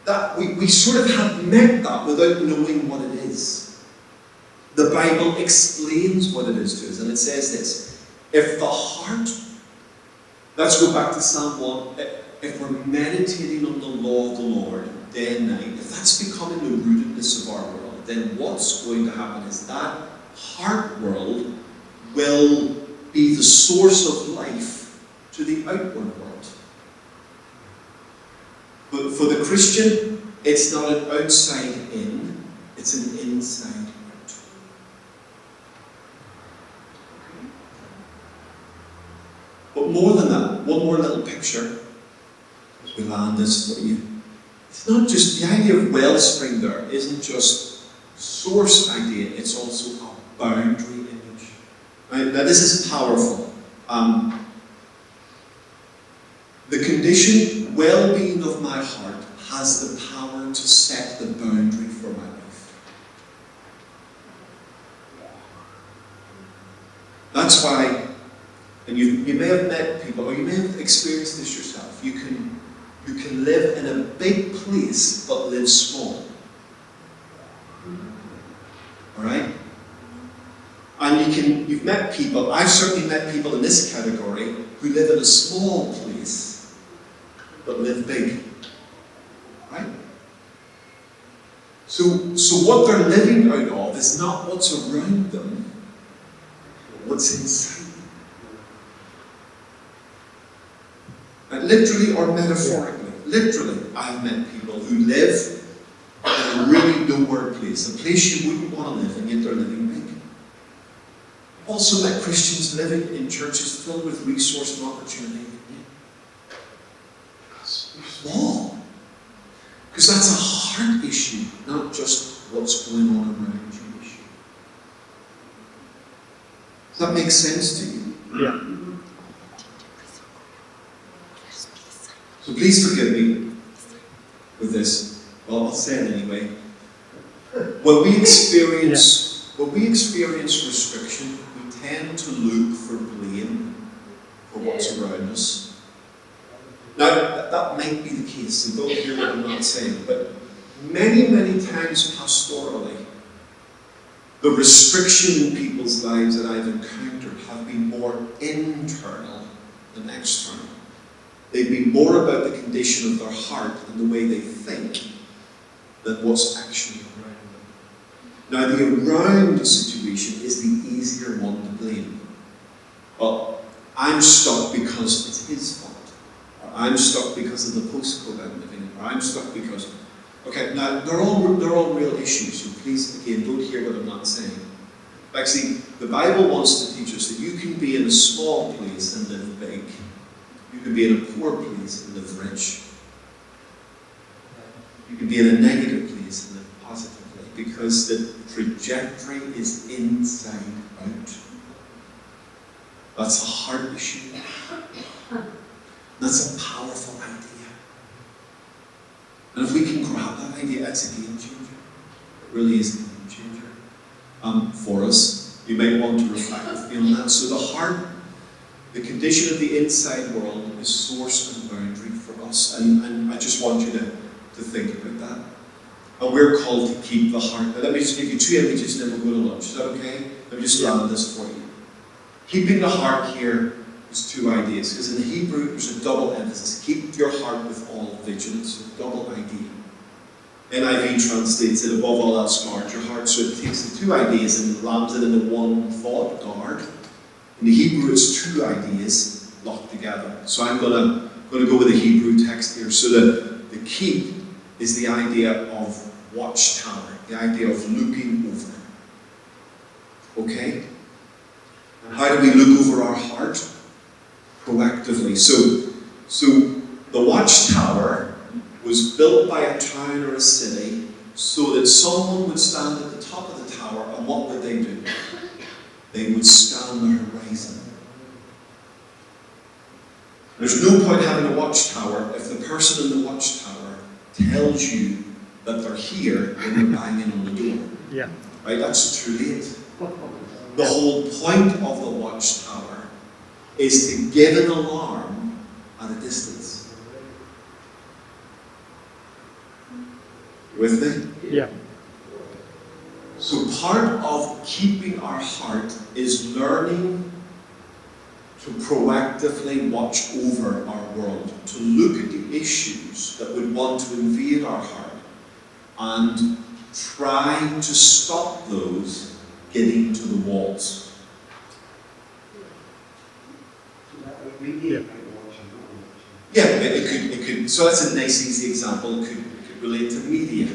that we sort of have met that without knowing what it is. The Bible explains what it is to us, and it says this: if the heart, let's go back to Psalm 1, if we're meditating on the law of the Lord day and night, if that's becoming the rootedness of our world, then what's going to happen is that heart world will be the source of life to the outward world. But for the Christian, it's not an outside in, it's an inside out. But more than that, one more little picture as we land this for you. It's not just the idea of wellspring there, isn't just source idea, it's also a boundary image. Right? Now this is powerful. The condition, well-being of my heart has the power to set the boundary for my life. That's why, and you may have met people, or you may have experienced this yourself, you can live in a big place but live small. Alright? And you've met people, I've certainly met people in this category who live in a small place but live big. Right? So what they're living out of is not what's around them, but what's inside them. And literally or metaphorically, literally, I've met people who live in a really nowhere place, a place you wouldn't want to live, and yet they're living big. I've also met Christians living in churches filled with resource and opportunity. Small. Because that's a heart issue, not just what's going on around you issue. Does that make sense to you? Yeah. So please forgive me with this. Well, I'll say it anyway. When we experience restriction, we tend to look for blame for what's around us. Now, that might be the case, so don't hear what I'm not saying, but many, many times pastorally, the restriction in people's lives that I've encountered have been more internal than external. They've been more about the condition of their heart and the way they think than what's actually around them. Now, the around situation is the easier one to blame. Well, I'm stuck because it's his fault. I'm stuck because of the postcode I'm living in, or I'm stuck because... Okay, now, they're all real issues, so please, again, don't hear what I'm not saying. Actually, the Bible wants to teach us that you can be in a small place and live big. You can be in a poor place and live rich. You can be in a negative place and live positively. because the trajectory is inside out. That's a heart issue. That's a powerful idea. And if we can grab that idea, it's a game changer. It really is a game changer for us. You might want to reflect with me on that. So the heart, the condition of the inside world is source and boundary for us. And I just want you to think about that. And we're called to keep the heart. Now, let me just give you 2 images and then we'll go to lunch. Is that okay? Let me just land this for you. Keeping the heart here is 2 ideas. Because in the Hebrew, there's a double emphasis. Keep your heart with all vigilance. A double idea. NIV translates it, above all else, guard your heart. So it takes the 2 ideas and lands it into one thought, guard. In the Hebrew, it's 2 ideas locked together. So I'm going to go with the Hebrew text here. So the keep is the idea of watchtower, the idea of looking over. Okay? And how do we look over our heart? Proactively. So the watchtower was built by a town or a city so that someone would stand at the top of the tower, and what would they do? They would scan the horizon. There's no point having a watchtower if the person in the watchtower tells you that they're here when you're banging on the door. Yeah. Right? That's too late. The whole point of the watchtower is to give an alarm at a distance. You with me? Yeah. So part of keeping our heart is learning to proactively watch over our world, to look at the issues that would want to invade our heart and try to stop those getting to the walls. So that would be Yeah. Yeah, it could. So that's a nice, easy example. It could relate to media.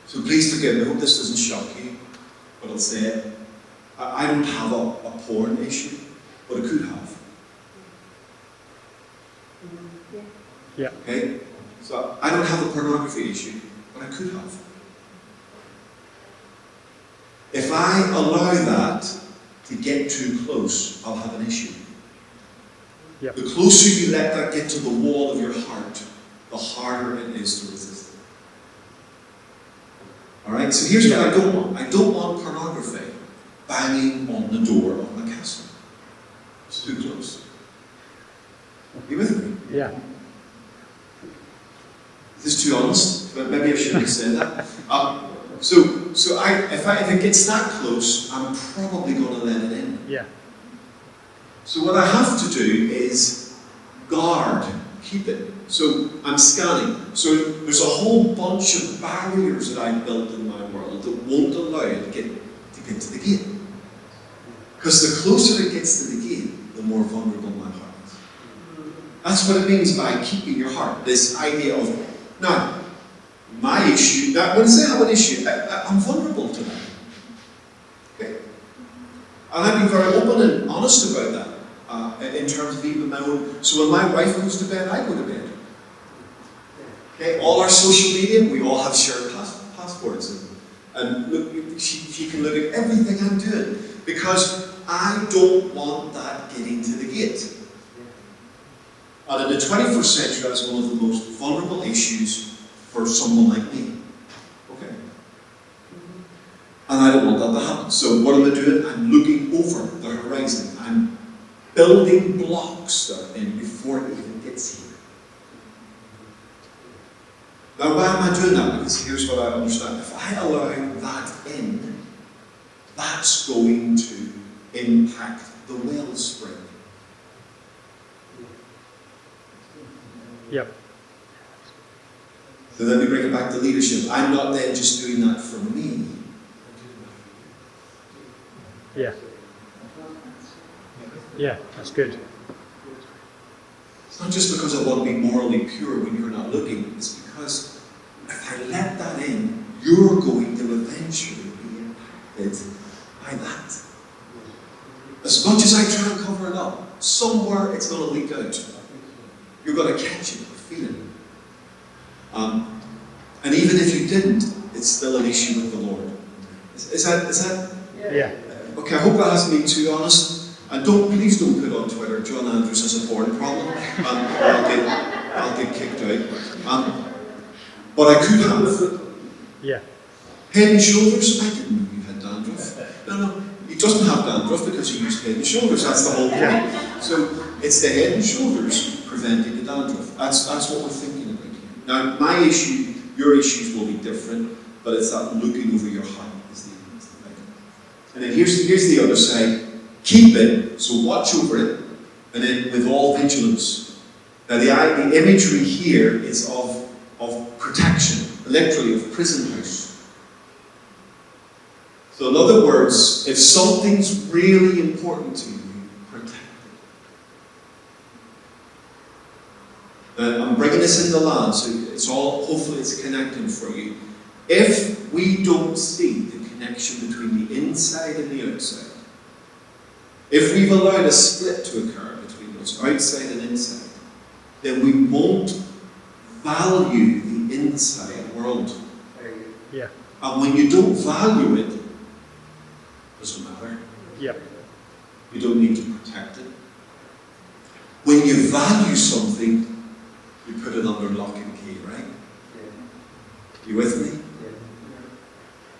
So please forgive me. I hope this doesn't shock you, but I'll say it. I don't have a porn issue, but I could have. Yeah. Okay? So I don't have a pornography issue, but I could have. If I allow that to get too close, I'll have an issue. Yep. The closer you let that get to the wall of your heart, the harder it is to resist it. Alright, so here's what I don't want. I don't want pornography banging on the door of my castle. It's too close. Are you with me? Yeah. Is this too honest? But maybe I shouldn't have said that. So if it gets that close, I'm probably going to let it in. Yeah. So what I have to do is guard, keep it. So I'm scanning. So there's a whole bunch of barriers that I've built in my world that won't allow it to get to the gate. Because the closer it gets to the gate, the more vulnerable my heart is. That's what it means by keeping your heart. This idea of, now, my issue, when I say I have an issue, I'm vulnerable to that. Okay? And I've been very open and honest about that. In terms of even my own. So when my wife goes to bed, I go to bed. Okay, all our social media, we all have shared passports, and look, she can look at everything I'm doing because I don't want that getting to the gate. And in the 21st century, that's one of the most vulnerable issues for someone like me. Okay, and I don't want that to happen. So what am I doing? I'm looking over the horizon. I'm building blocks that are in before it even gets here. Now, why am I doing that? Because here's what I understand. If I allow that in, that's going to impact the wellspring. Yep. So let me bring it back to leadership. I'm not then just doing that for me. Yeah. Yeah, that's good. It's not just because I want to be morally pure when you're not looking. It's because if I let that in, you're going to eventually be impacted by that. As much as I try and cover it up, somewhere it's going to leak out. You're going to catch it or feel it. And even if you didn't, it's still an issue with the Lord. Is that? Yeah. Okay, I hope that hasn't been too honest. And please don't put on Twitter, John Andrews has a porn problem, or I'll get kicked out. But I could have. Yeah. Head and Shoulders, I didn't know you had dandruff. No, he doesn't have dandruff because he used Head and Shoulders, that's the whole point. So it's the Head and Shoulders preventing the dandruff. That's what we're thinking about here. Now, my issue, your issues will be different, but it's that looking over your heart is the thing. And then here's the other side. Keep it, so watch over it, and then with all vigilance. Now the imagery here is of protection, literally of prison house. So in other words, if something's really important to you, protect it. Now I'm bringing this in the land, so hopefully it's connecting for you. If we don't see the connection between the inside and the outside, if we've allowed a split to occur between us, outside and inside, then we won't value the inside world. Yeah. And when you don't value it, it doesn't matter. Yeah. You don't need to protect it. When you value something, you put it under lock and key, right? You with me?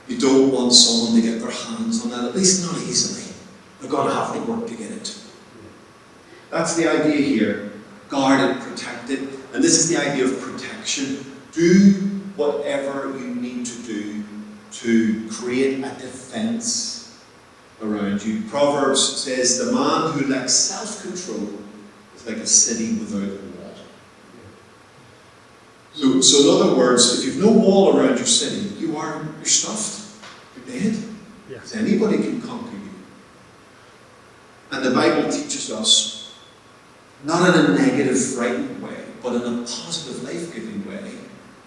You don't want someone to get their hands on that, at least not easily. They're going to have to work to get it. That's the idea here. Guard it, protect it. And this is the idea of protection. Do whatever you need to do to create a defense around you. Proverbs says, the man who lacks self-control is like a city without a wall. So in other words, if you've no wall around your city, you're stuffed. You're dead. Yeah. Because anybody can conquer you. And the Bible teaches us, not in a negative, frightened way, but in a positive, life-giving way,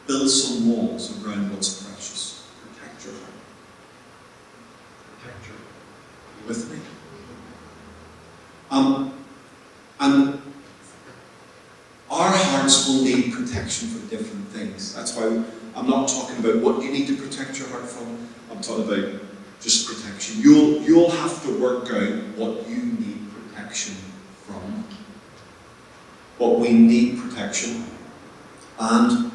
build some walls around what's precious. Protect your heart. Protect your heart. Are you with me? And our hearts will need protection for different things. That's why I'm not talking about what you need to protect your heart from. I'm talking about just protection. You'll have to work out what you need protection from. What we need protection. And